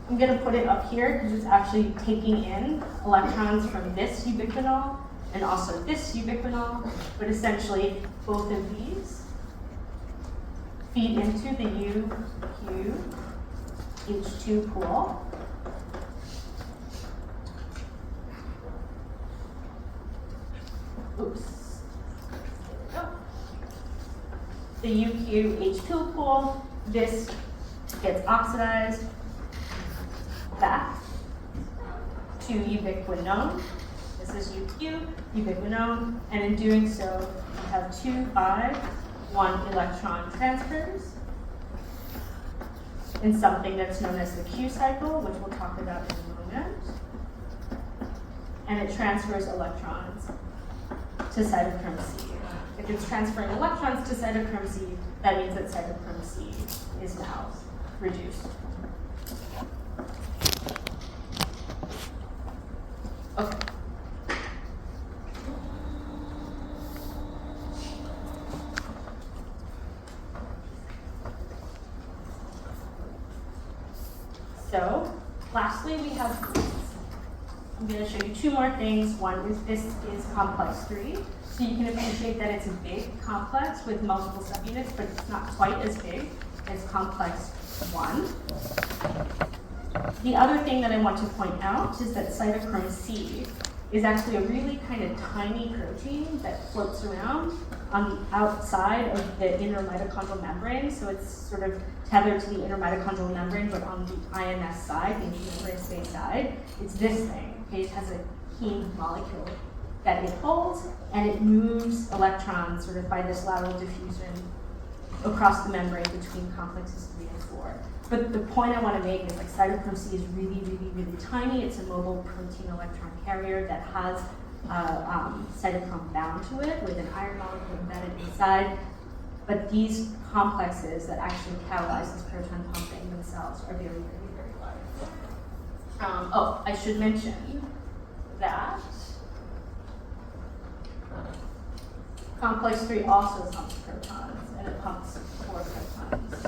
I'm going to put it up here because it's actually taking in electrons from this ubiquinol and also this ubiquinol, but essentially both of these feed into the UQH2 pool. Oops. There we go. The UQH2 pool, this gets oxidized back to ubiquinone. This is UQ, ubiquinone, and in doing so, we have 2 by 1 electron transfers in something that's known as the Q cycle, which we'll talk about in a moment. And it transfers electrons to cytochrome C. If it's transferring electrons to cytochrome C, that means that cytochrome C is now reduced. Okay. So, lastly, we have groups. I'm going to show you 2 more things. One is this is complex 3. So you can appreciate that it's a big complex with multiple subunits, but it's not quite as big as complex 1. The other thing that I want to point out is that cytochrome C is actually a really kind of tiny protein that floats around on the outside of the inner mitochondrial membrane. So it's sort of tethered to the inner mitochondrial membrane, but on the IMS side, the membrane space side, it's this thing. Okay, it has a heme molecule that it holds, and it moves electrons sort of by this lateral diffusion across the membrane between complexes 3 and 4. But the point I want to make is like cytochrome C is really, really, really tiny. It's a mobile protein electron carrier that has cytochrome bound to it with an iron molecule embedded inside. But these complexes that actually catalyze this proton pumping themselves are very, very, very large. Oh, I should mention that complex 3 also pumps protons, and it pumps 4 protons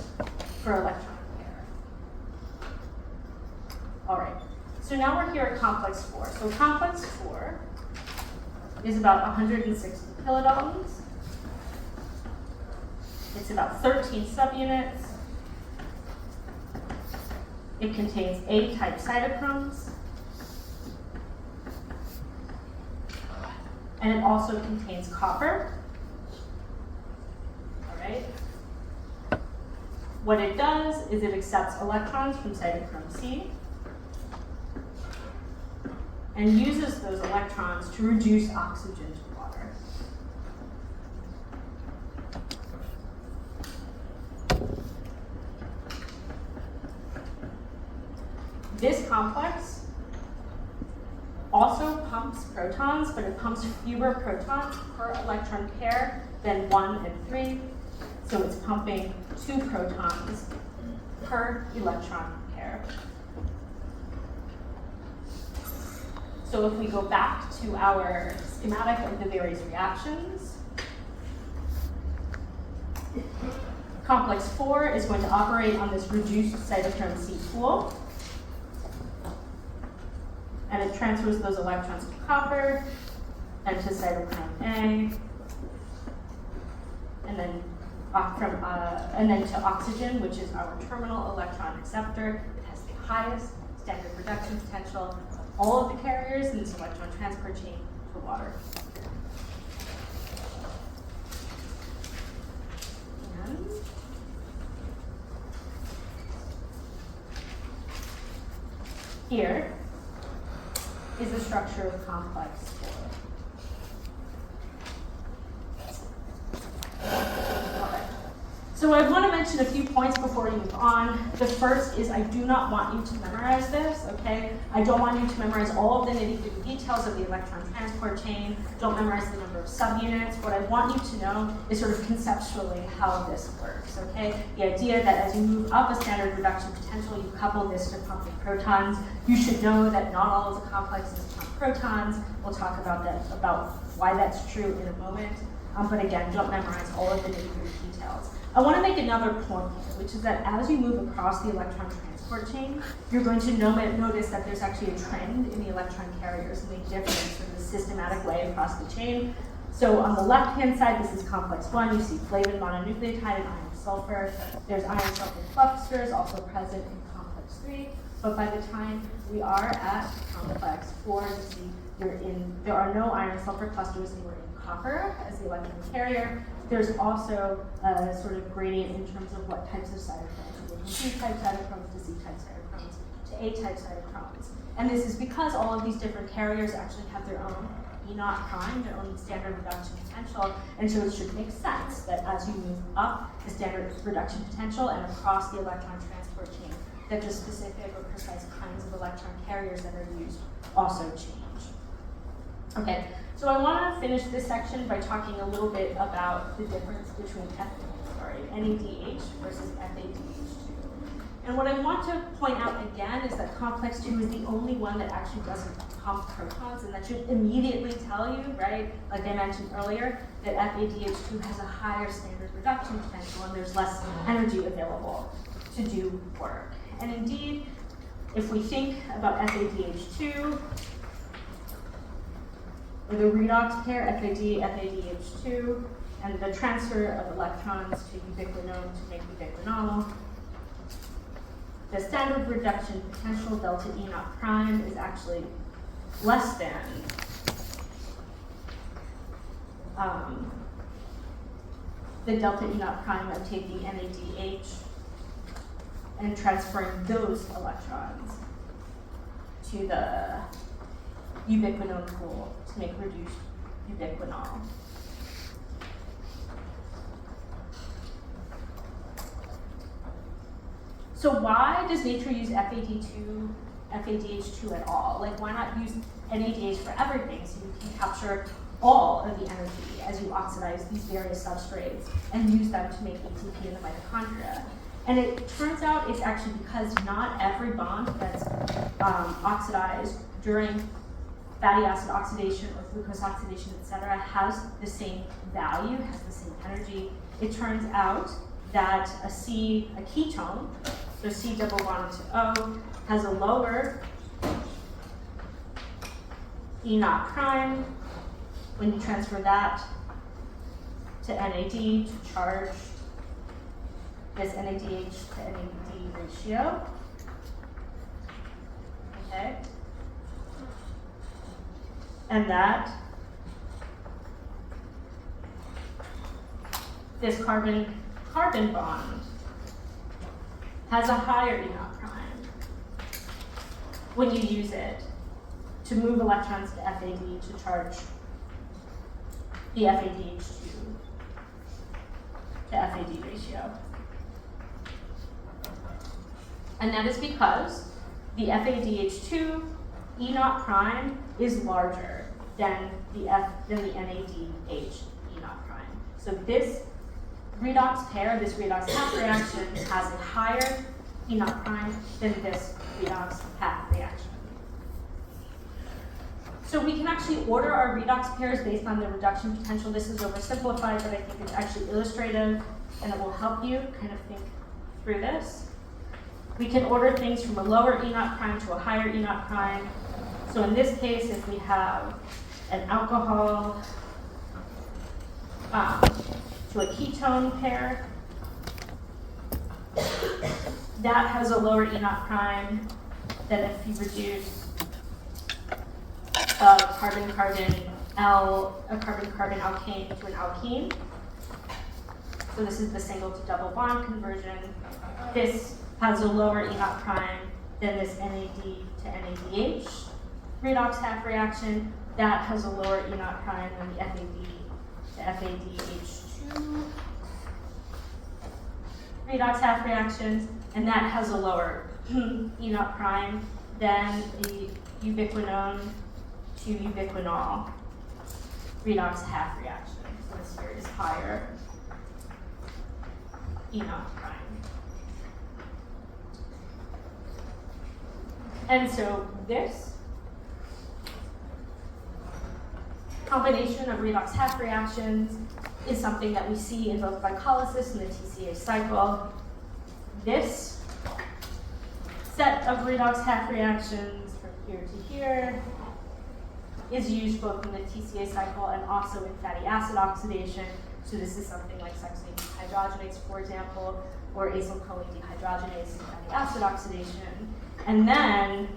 for electron pair. All right, so now we're here at complex 4. So complex 4 is about 160 kilodaltons. It's about 13 subunits. It contains A-type cytochromes. And it also contains copper. All right. What it does is it accepts electrons from cytochrome C and uses those electrons to reduce oxygen to water. This complex also pumps protons, but it pumps fewer protons per electron pair than 1 and 3. So it's pumping 2 protons per electron pair. So if we go back to our schematic of the various reactions, complex 4 is going to operate on this reduced cytochrome C pool. And it transfers those electrons to copper and to cytochrome A, and then to oxygen, which is our terminal electron acceptor. It has the highest standard reduction potential of all of the carriers in this electron transport chain to water. And here is the structure of complex 4. So I want to mention a few points before we move on. The first is I do not want you to memorize this, okay? I don't want you to memorize all of the nitty-gritty details of the electron transport chain. Don't memorize the number of subunits. What I want you to know is sort of conceptually how this works, okay? The idea that as you move up a standard reduction potential, you couple this to pumping protons. You should know that not all of the complexes pump protons. We'll talk about that, about why that's true in a moment. But again, don't memorize all of the nitty-gritty details. I want to make another point here, which is that as you move across the electron transport chain, you're going to notice that there's actually a trend in the electron carriers, and they differ in sort of a systematic way across the chain. So on the left-hand side, this is complex 1. You see flavin mononucleotide and iron sulfur. There's iron sulfur clusters also present in complex 3. But by the time we are at complex 4, you see there are no iron sulfur clusters, and we're in copper as the electron carrier. There's also a sort of gradient in terms of what types of cytochromes. We go from C-type cytochromes to C-type cytochromes to A-type cytochromes. And this is because all of these different carriers actually have their own E0 prime, their own standard reduction potential. And so it should make sense that as you move up the standard reduction potential and across the electron transport chain, that the specific or precise kinds of electron carriers that are used also change. Okay, so I want to finish this section by talking a little bit about the difference between NADH versus FADH2. And what I want to point out again is that complex 2 is the only one that actually doesn't pump protons, and that should immediately tell you, right, like I mentioned earlier, that FADH2 has a higher standard reduction potential and there's less energy available to do work. And indeed, if we think about FADH2, or the redox pair, FADH2, and the transfer of electrons to ubiquinone to make ubiquinol, the standard reduction potential delta E0 prime is actually less than the delta E0 prime of taking NADH and transferring those electrons to the ubiquinone pool to make reduced ubiquinol. So why does nature use FADH2 at all? Like, why not use NADH for everything so you can capture all of the energy as you oxidize these various substrates and use them to make ATP in the mitochondria? And it turns out it's actually because not every bond that's oxidized during fatty acid oxidation or glucose oxidation, etc., has the same value, has the same energy. It turns out that a ketone, so C double bond to O, has a lower E0 prime when you transfer that to NAD to charge this NADH to NAD ratio. okay? And that this carbon-carbon bond has a higher E naught prime when you use it to move electrons to FAD to charge the FADH2 to FAD ratio. And that is because the FADH2 E naught prime is larger than the NADH E naught prime. So this redox pair, this redox half reaction, has a higher E naught prime than this redox half reaction. So we can actually order our redox pairs based on the reduction potential. This is oversimplified, but I think it's actually illustrative, and it will help you kind of think through this. We can order things from a lower E naught prime to a higher E naught prime. So in this case, if we have an alcohol to a ketone pair, that has a lower E naught prime than if you reduce a carbon-carbon alkane to an alkene. So this is the single to double bond conversion. This has a lower E naught prime than this NAD to NADH redox half reaction. That has a lower E naught prime than the FAD to FADH2 redox half reactions, and that has a lower E naught prime than the ubiquinone to ubiquinol redox half reaction. So this here is higher E naught prime. And so this combination of redox half reactions is something that we see in both glycolysis and the TCA cycle. This set of redox half reactions from here to here is used both in the TCA cycle and also in fatty acid oxidation. So this is something like succinate dehydrogenases, for example, or acylcholine dehydrogenase in fatty acid oxidation. And then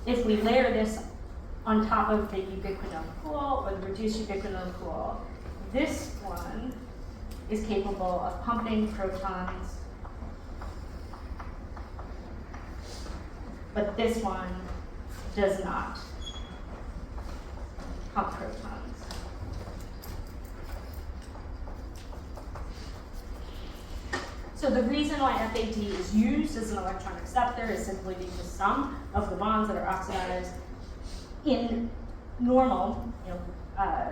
if we layer this on top of the ubiquinone pool or the reduced ubiquinone pool, this one is capable of pumping protons, but this one does not pump protons. So the reason why FAD is used as an electron acceptor is simply because some of the bonds that are oxidized in normal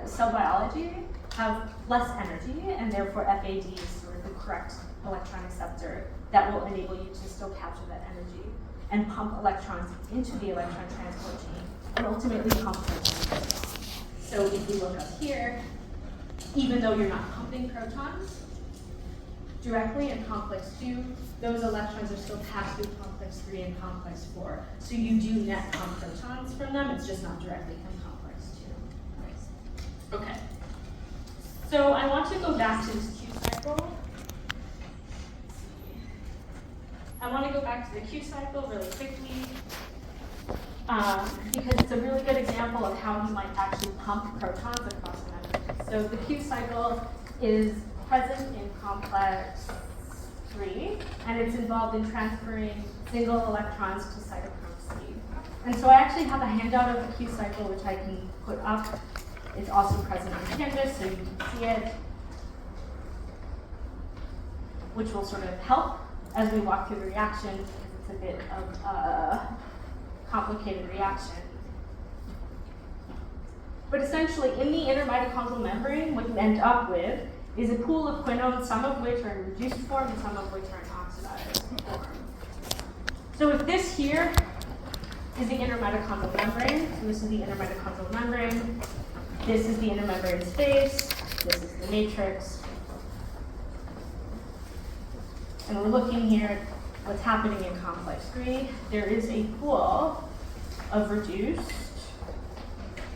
cell biology have less energy, and therefore FAD is sort of the correct electron acceptor that will enable you to still capture that energy and pump electrons into the electron transport chain and ultimately pump protons. So if we look up here, even though you're not pumping protons directly in complex 2, those electrons are still passed through complex 3 and complex 4. So you do net pump protons from them, it's just not directly from complex 2. Okay. So I want to go back to this Q cycle. I want to go back to the Q cycle really quickly because it's a really good example of how you might actually pump protons across the membrane. So the Q cycle is present in complex 3, and it's involved in transferring single electrons to cytochrome C. And so I actually have a handout of the Q cycle which I can put up. It's also present on Canvas, so you can see it, which will sort of help as we walk through the reaction, because it's a bit of a complicated reaction. But essentially, in the inner mitochondrial membrane, what you end up with is a pool of quinones, some of which are in reduced form and some of which are in oxidized form. So if this here is the inner mitochondrial membrane, so this is the inner mitochondrial membrane, this is the inner membrane space, this is the matrix. And we're looking here at what's happening in complex 3. There is a pool of reduced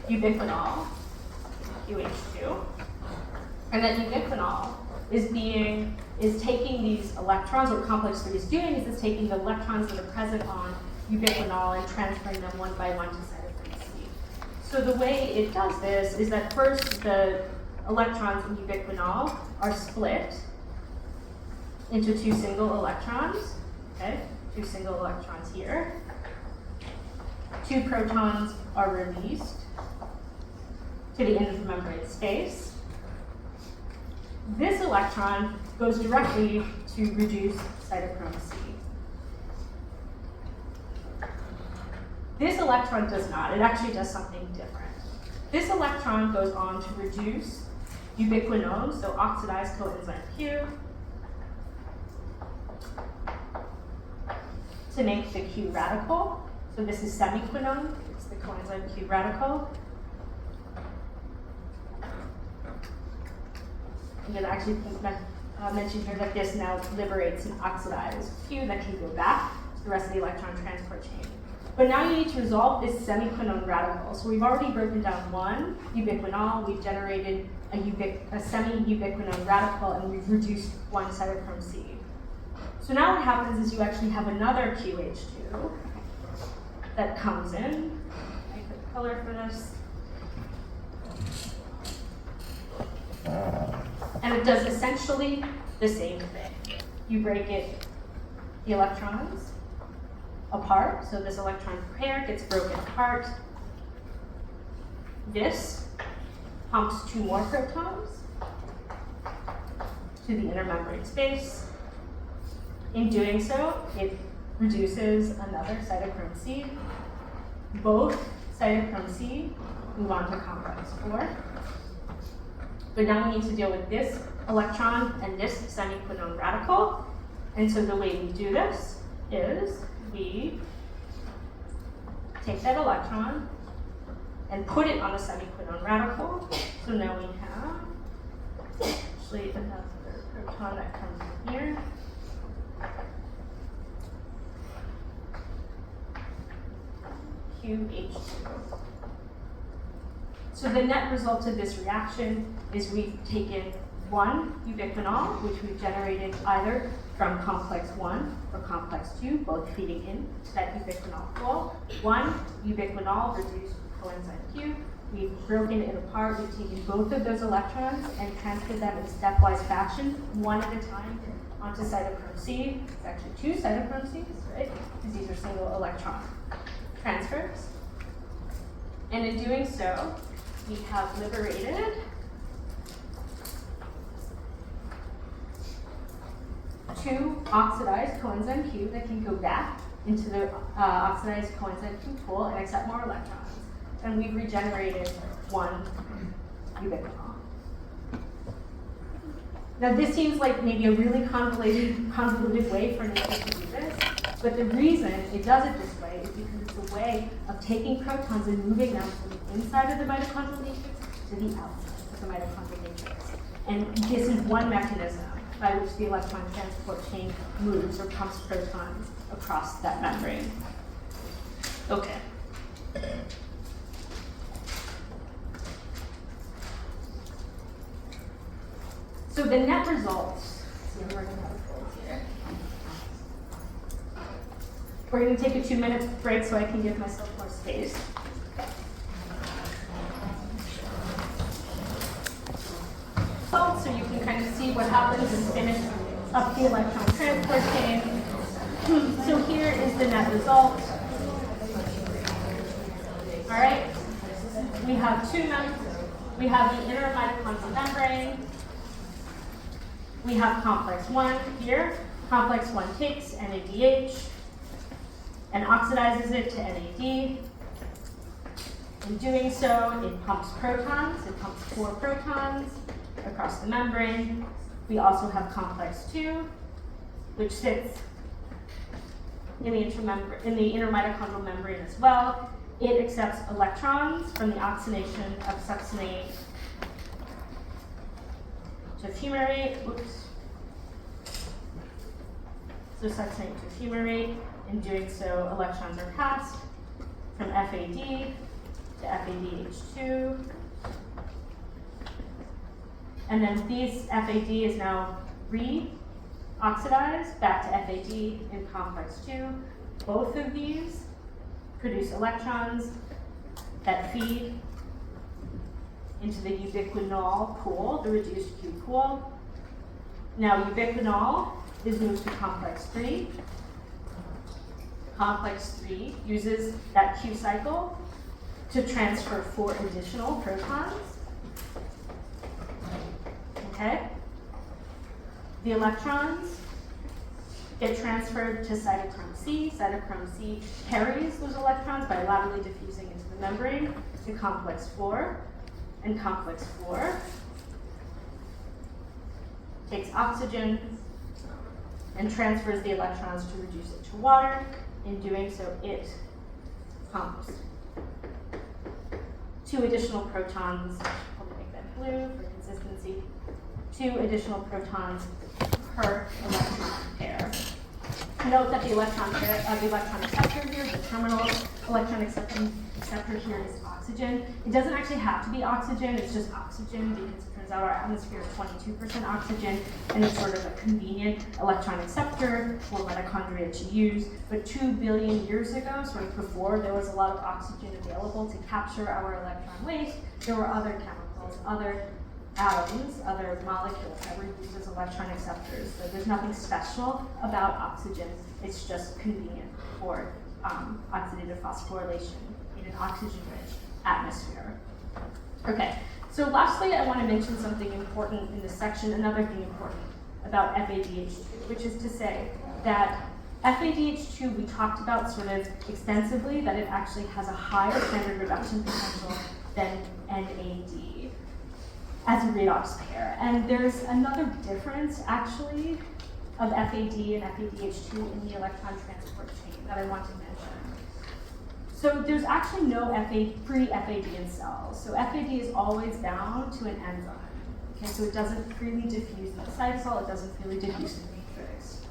ubiquinol, UH2. And that ubiquinol is taking these electrons, what complex 3 is doing is it's taking the electrons that are present on ubiquinol and transferring them one by one to cytochrome C. So the way it does this is that first the electrons in ubiquinol are split into two single electrons, okay? Two single electrons here. Two protons are released to the intermembrane space. This electron goes directly to reduce cytochrome C. This electron does not. It actually does something different. This electron goes on to reduce ubiquinone, so oxidized coenzyme Q, to make the Q radical. So this is semiquinone. It's the coenzyme Q radical. I'm going to actually mention here that this now liberates an oxidized Q that can go back to the rest of the electron transport chain. But now you need to resolve this semiquinone radical. So we've already broken down one ubiquinol. We've generated a semi-ubiquinone radical, and we've reduced one cytochrome C. So now what happens is you actually have another QH2 that comes in. I put color for this. And it does essentially the same thing. You break the electrons apart, so this electron pair gets broken apart. This pumps two more protons to the intermembrane space. In doing so, it reduces another cytochrome C. Both cytochrome C move on to complex 4. But now we need to deal with this electron and this semiquinone radical. And so the way we do this is we take that electron and put it on a semiquinone radical. So now we have actually another proton that comes in here. QH2. So the net result of this reaction is we've taken one ubiquinol, which we've generated either from complex 1 or complex 2, both feeding in to that ubiquinol pool. One ubiquinol reduced coenzyme Q. We've broken it apart. We've taken both of those electrons and transferred them in stepwise fashion, one at a time, onto cytochrome C. It's actually two cytochrome Cs, right? Because these are single electron transfers. And in doing so, we have liberated two oxidized coenzyme Q that can go back into the oxidized coenzyme Q pool and accept more electrons. And we've regenerated one ubiquinol. Now this seems like maybe a really convoluted way for nature to do this, but the reason it does it this way is because it's a way of taking protons and moving them from the inside of the mitochondrial matrix to the outside of the mitochondrial matrix. And this is one mechanism by which the electron transport chain moves or pumps protons across that membrane. Okay. So the net results, see, I'm running out of folds here. We're going to take a 2-minute break so I can give myself more space. So you can kind of see what happens and finish up the electron transport chain. So here is the net result. All right, we have two members. We have the inner mitochondrial membrane. We have complex 1 here. Complex 1 takes NADH and oxidizes it to NAD. In doing so, it pumps protons. It pumps 4 protons across the membrane. We also have complex 2, which sits in the inner mitochondrial membrane as well. It accepts electrons from the oxidation of succinate to fumarate. Oops. So succinate to fumarate. In doing so, electrons are passed from FAD to FADH2. And then these FAD is now re-oxidized back to FAD in complex 2. both of these produce electrons that feed into the ubiquinol pool, the reduced Q pool. Now ubiquinol is moved to complex 3. Complex 3 uses that Q cycle to transfer 4 additional protons. Okay? The electrons get transferred to cytochrome C. Cytochrome C carries those electrons by laterally diffusing into the membrane to complex 4. And complex 4 takes oxygen and transfers the electrons to reduce it to water. In doing so, it pumps 2 additional protons, I'll make that blue for consistency, 2 additional protons per electron pair. Note that the electron acceptor here, the terminal electron acceptor here is oxygen. It doesn't actually have to be oxygen, it's just oxygen because it turns out our atmosphere is 22% oxygen, and it's sort of a convenient electron acceptor for mitochondria to use. But 2 billion years ago, sort of before there was a lot of oxygen available to capture our electron waste, there were other chemicals, other atoms, other molecules that were used as electron acceptors. So there's nothing special about oxygen. It's just convenient for oxidative phosphorylation in an oxygen-rich atmosphere. Okay, so lastly, I want to mention something important in this section, another thing important about FADH2, which is to say that FADH2 we talked about sort of extensively, that it actually has a higher standard reduction potential than NAD as a redox pair. And there's another difference, actually, of FAD and FADH2 in the electron transport chain that I want to mention. So there's actually no free FAD in cells. So FAD is always bound to an enzyme. Okay, so it doesn't freely diffuse in the cytosol, it doesn't freely diffuse in the matrix.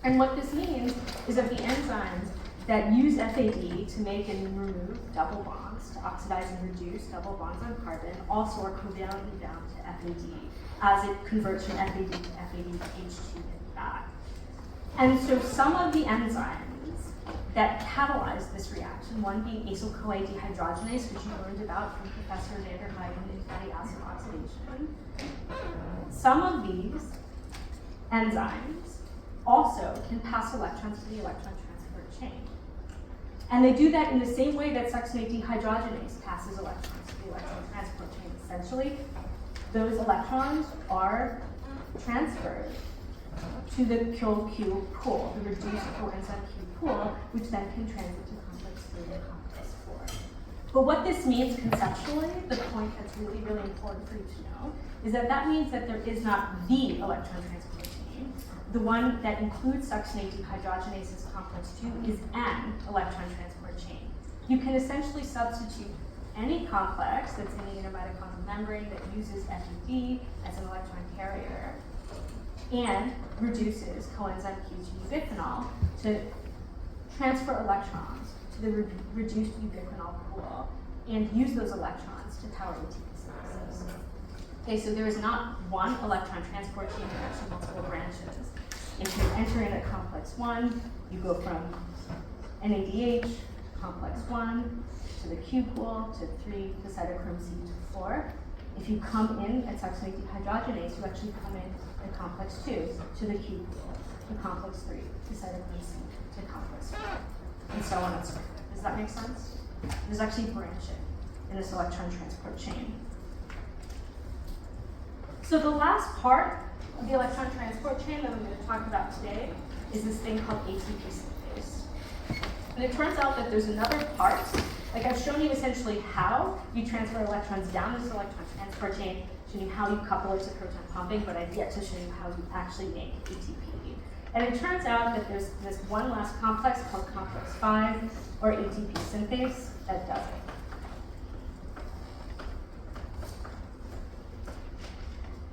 And what this means is that the enzymes that use FAD to make and remove double bonds, to oxidize and reduce double bonds on carbon, also are covalently bound to FAD as it converts from FAD to FADH2 and back. And so some of the enzymes that catalyze this reaction, one being acyl-CoA dehydrogenase, which you learned about from Professor Vanderheyden in fatty acid oxidation, some of these enzymes also can pass electrons to the electron transport chain. And they do that in the same way that succinate dehydrogenase passes electrons to the electron transport chain. Essentially, those electrons are transferred to the Q pool, the reduced coenzyme Q pool, which then can transit to complex 3 and complex 4. But what this means conceptually, the point that's really, really important for you to know, is that that means that there is not the electron transport chain. The one that includes succinate dehydrogenase as complex 2 is an electron transport chain. You can essentially substitute any complex that's in the inner mitochondrial membrane that uses FAD as an electron carrier and reduces coenzyme Q to ubiquinol to transfer electrons to the reduced ubiquinol pool and use those electrons to power ATP synthesis. Okay, so there is not one electron transport chain, there are actually multiple branches. If you enter in at complex 1, you go from NADH, complex 1, to the Q pool, to 3, to cytochrome C, to 4. If you come in at succinate dehydrogenase, you actually come in at complex 2, to the Q pool, to complex 3, to cytochrome C, to complex 4, and so on and so forth. Does that make sense? There's actually branching in this electron transport chain. So the last part of the electron transport chain that I'm going to talk about today is this thing called ATP synthase. And it turns out that there's another part. Like I've shown you essentially how you transfer electrons down this electron transport chain, shown you how you couple it to proton pumping, but I've yet to show you how you actually make ATP. And it turns out that there's this one last complex called complex 5, or ATP synthase, that does it.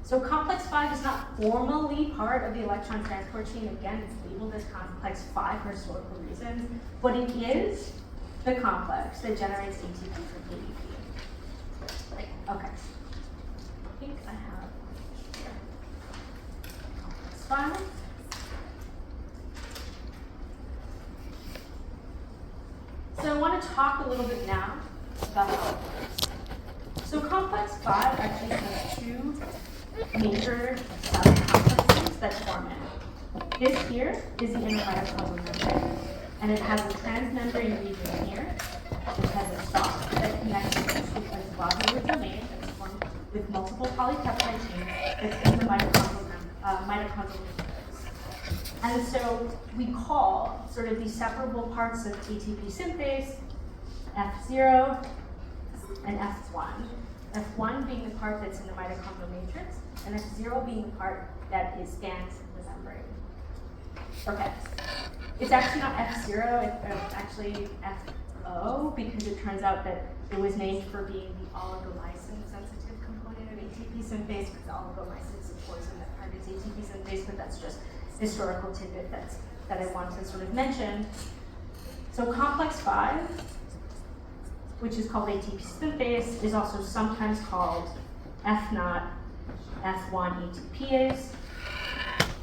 So complex 5 is not formally part of the electron transport chain. Again, it's labeled as complex 5 for historical reasons, but it is the complex that generates ATP from ADP. Right, okay. I think I have here. Complex 5. So I want to talk a little bit now about how it works. So complex 5 actually has two major subcomplexes that form it. This here is the inner mitochondrial membrane, and it has a transmembrane region here. It has a stalk that connects to a globular domain that's formed with multiple polypeptide chains that's in the mitochondrial nucleus. And so we call sort of these separable parts of ATP synthase F0 and F1. F1 being the part that's in the mitochondrial matrix, and F0 being the part that spans the membrane. Okay, it's actually not F0, it's actually FO, because it turns out that it was named for being the oligomycin sensitive component of ATP synthase, because oligomycin is a poison that targets ATP synthase, but that's just historical tidbit that I want to sort of mention. So complex 5, which is called ATP synthase, is also sometimes called F0, F1 ATPase,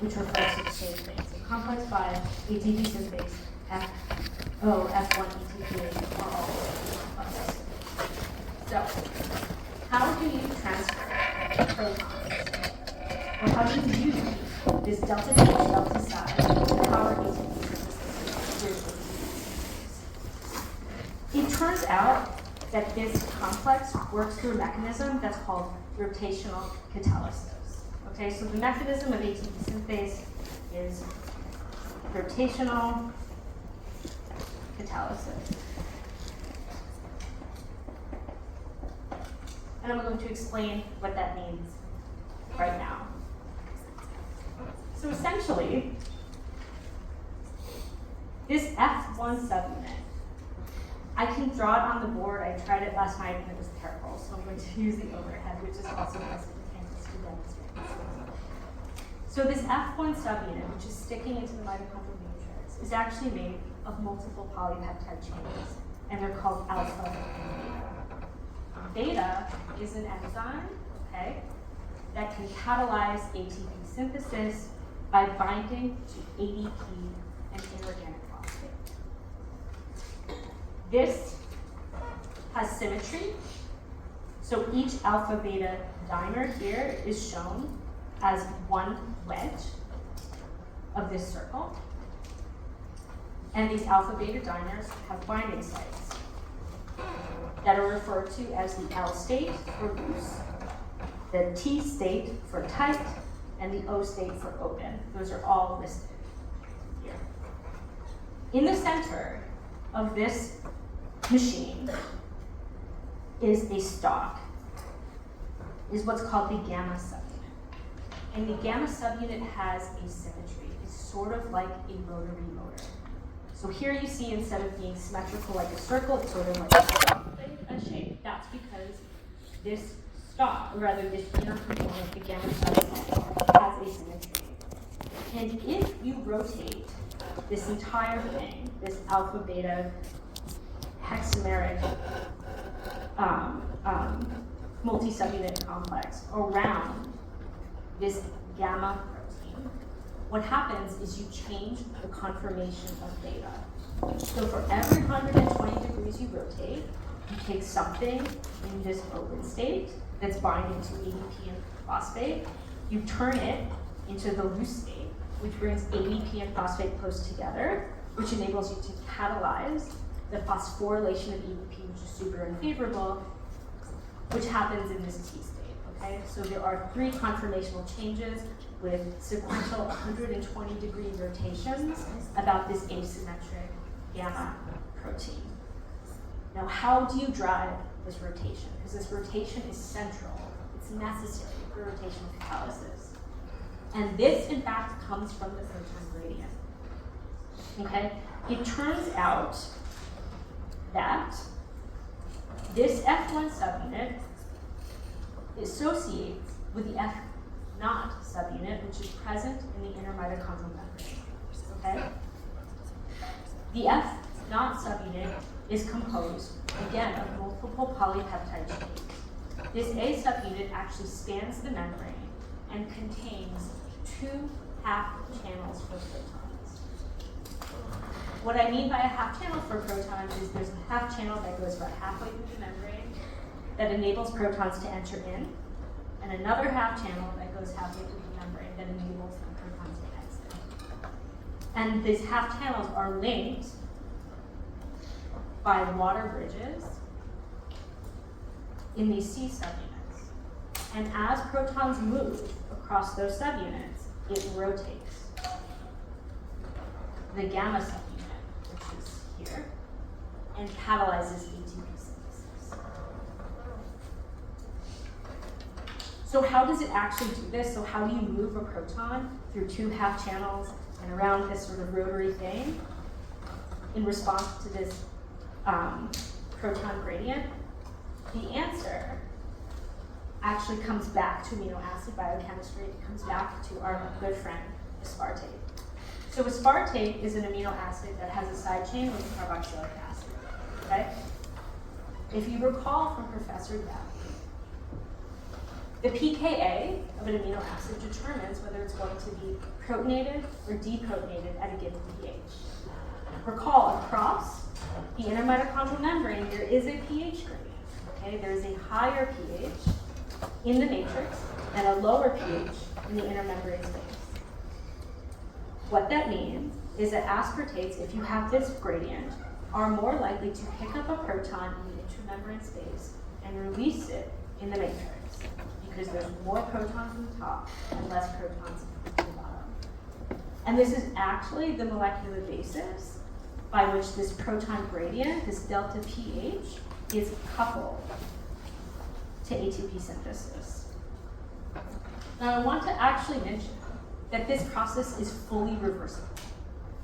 which refers to the same thing. So complex 5, ATP synthase, FO, F1 ATPase are all complexes. So how do you transfer protons? Or how do you use this delta H, delta psi to power ATP synthesis? It turns out that this complex works through a mechanism that's called rotational catalysis. Okay, so the mechanism of ATP synthase is rotational catalysis. And I'm going to explain what that means right now. So essentially, this F1 subunit, I can draw it on the board. I tried it last night and it was terrible, so I'm going to use the overhead, which is also best to demonstrate. So this F1 subunit, which is sticking into the mitochondrial matrix, is actually made of multiple polypeptide chains, and they're called alpha and beta. Beta is an enzyme, okay, that can catalyze ATP synthesis by binding to ADP and inorganic phosphate. This has symmetry. So each alpha beta dimer here is shown as one wedge of this circle. And these alpha beta dimers have binding sites that are referred to as the L state for loose, the T state for tight, and the O state for open. Those are all listed here. In the center of this machine is a stalk, is what's called the gamma subunit. And the gamma subunit has asymmetry. It's sort of like a rotary motor. So here you see, instead of being symmetrical like a circle, it's sort of like a shape. That's because this stalk, or rather this inner component, the gamma subunit, has asymmetry. And if you rotate this entire thing, this alpha beta hexameric multi-subunit complex around this gamma protein, what happens is you change the conformation of beta. So for every 120 degrees you rotate, you take something in this open state that's binding to ADP and phosphate, you turn it into the loose state, which brings ADP and phosphate close together, which enables you to catalyze the phosphorylation of ADP, which is super unfavorable, which happens in this T state, okay? So there are 3 conformational changes with sequential 120 degree rotations about this asymmetric gamma protein. Now, how do you drive this rotation? Because this rotation is central. It's necessary for rotational catalysis. And this, in fact, comes from the proton gradient. Okay? It turns out that this F1 subunit associates with the F0 subunit, which is present in the inner mitochondrial membrane. Okay? The F0 subunit is composed, again, of multiple polypeptide chains. This A subunit actually spans the membrane and contains 2 half channels for photons. What I mean by a half channel for protons is there's a half channel that goes about halfway through the membrane that enables protons to enter in, and another half channel that goes halfway through the membrane that enables the protons to exit. And these half channels are linked by water bridges in these C subunits. And as protons move across those subunits, it rotates the gamma subunit, which is here, and catalyzes ATP synthesis. So how does it actually do this? So how do you move a proton through two half channels and around this sort of rotary thing in response to this proton gradient? The answer actually comes back to amino acid biochemistry. It comes back to our good friend, aspartate. So aspartate is an amino acid that has a side chain with carboxylic acid, okay? If you recall from Professor Depp, the pKa of an amino acid determines whether it's going to be protonated or deprotonated at a given pH. Recall, across the inner mitochondrial membrane, there is a pH gradient. Okay, there is a higher pH in the matrix and a lower pH in the inner membrane space. What that means is that aspartates, if you have this gradient, are more likely to pick up a proton in the intramembrane space and release it in the matrix because there's more protons on the top and less protons on the bottom. And this is actually the molecular basis by which this proton gradient, this delta pH, is coupled to ATP synthesis. Now I want to actually mention that this process is fully reversible.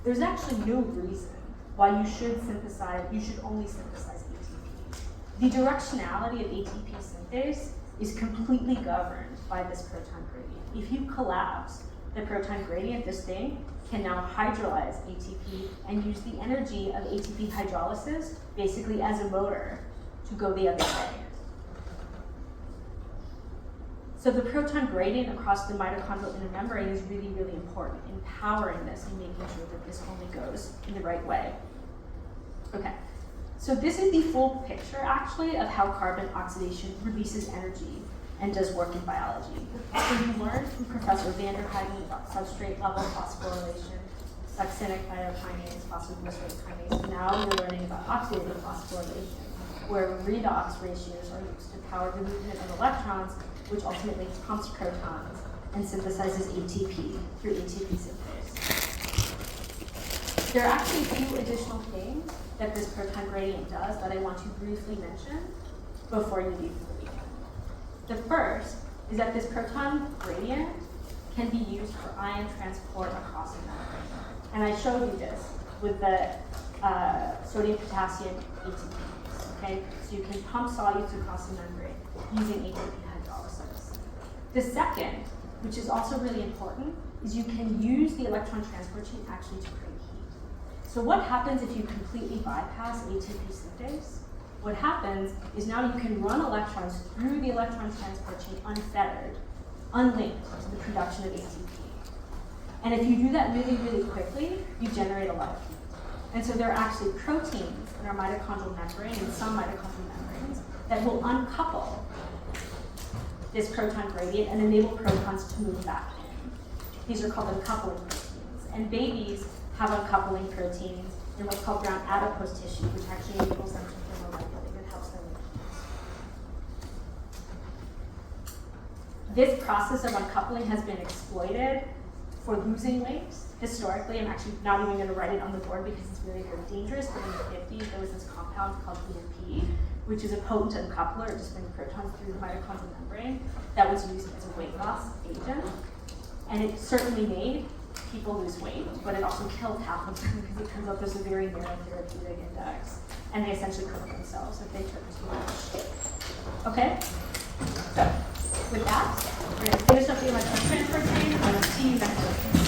There's actually no reason why you should only synthesize ATP. The directionality of ATP synthase is completely governed by this proton gradient. If you collapse the proton gradient, this thing can now hydrolyze ATP and use the energy of ATP hydrolysis basically as a motor to go the other way. So the proton gradient across the mitochondrial inner membrane is really, really important in powering this and making sure that this only goes in the right way. Okay, so this is the full picture actually of how carbon oxidation releases energy and does work in biology. So you learned from Professor Vanderheiden about substrate level phosphorylation, succinic biokinase, phosphoglycerate kinase. Now you're learning about oxidative phosphorylation, where redox ratios are used to power the movement of electrons, which ultimately pumps protons and synthesizes ATP through ATP synthase. There are actually a few additional things that this proton gradient does that I want to briefly mention before you leave for the weekend. The first is that this proton gradient can be used for ion transport across a membrane. And I showed you this with the sodium-potassium ATPs, okay? So you can pump solutes across the membrane using ATP hydrolysis. The second, which is also really important, is you can use the electron transport chain actually to create heat. So what happens if you completely bypass ATP synthase? What happens is now you can run electrons through the electron transport chain unfettered, unlinked to the production of ATP. And if you do that really, really quickly, you generate a lot of heat. And so there are actually proteins in our mitochondrial membrane and some mitochondrial membranes that will uncouple this proton gradient and enable protons to move back in. These are called uncoupling proteins. And babies have uncoupling proteins in what's called brown adipose tissue, which actually enables them to thermoregulate and helps them with heat. This process of uncoupling has been exploited for losing weight. Historically, I'm actually not even going to write it on the board because it's really, very dangerous, but in the 50s, there was this compound called BMP, which is a potent uncoupler. It just brings protons through the mitochondrial membrane that was used as a weight loss agent. And it certainly made people lose weight, but it also killed half of them because it turns out there's a very narrow therapeutic index, and they essentially kill themselves if they took too much. Okay? So, with that, we're going to finish up the electron transfer chain, and I'll see you next week.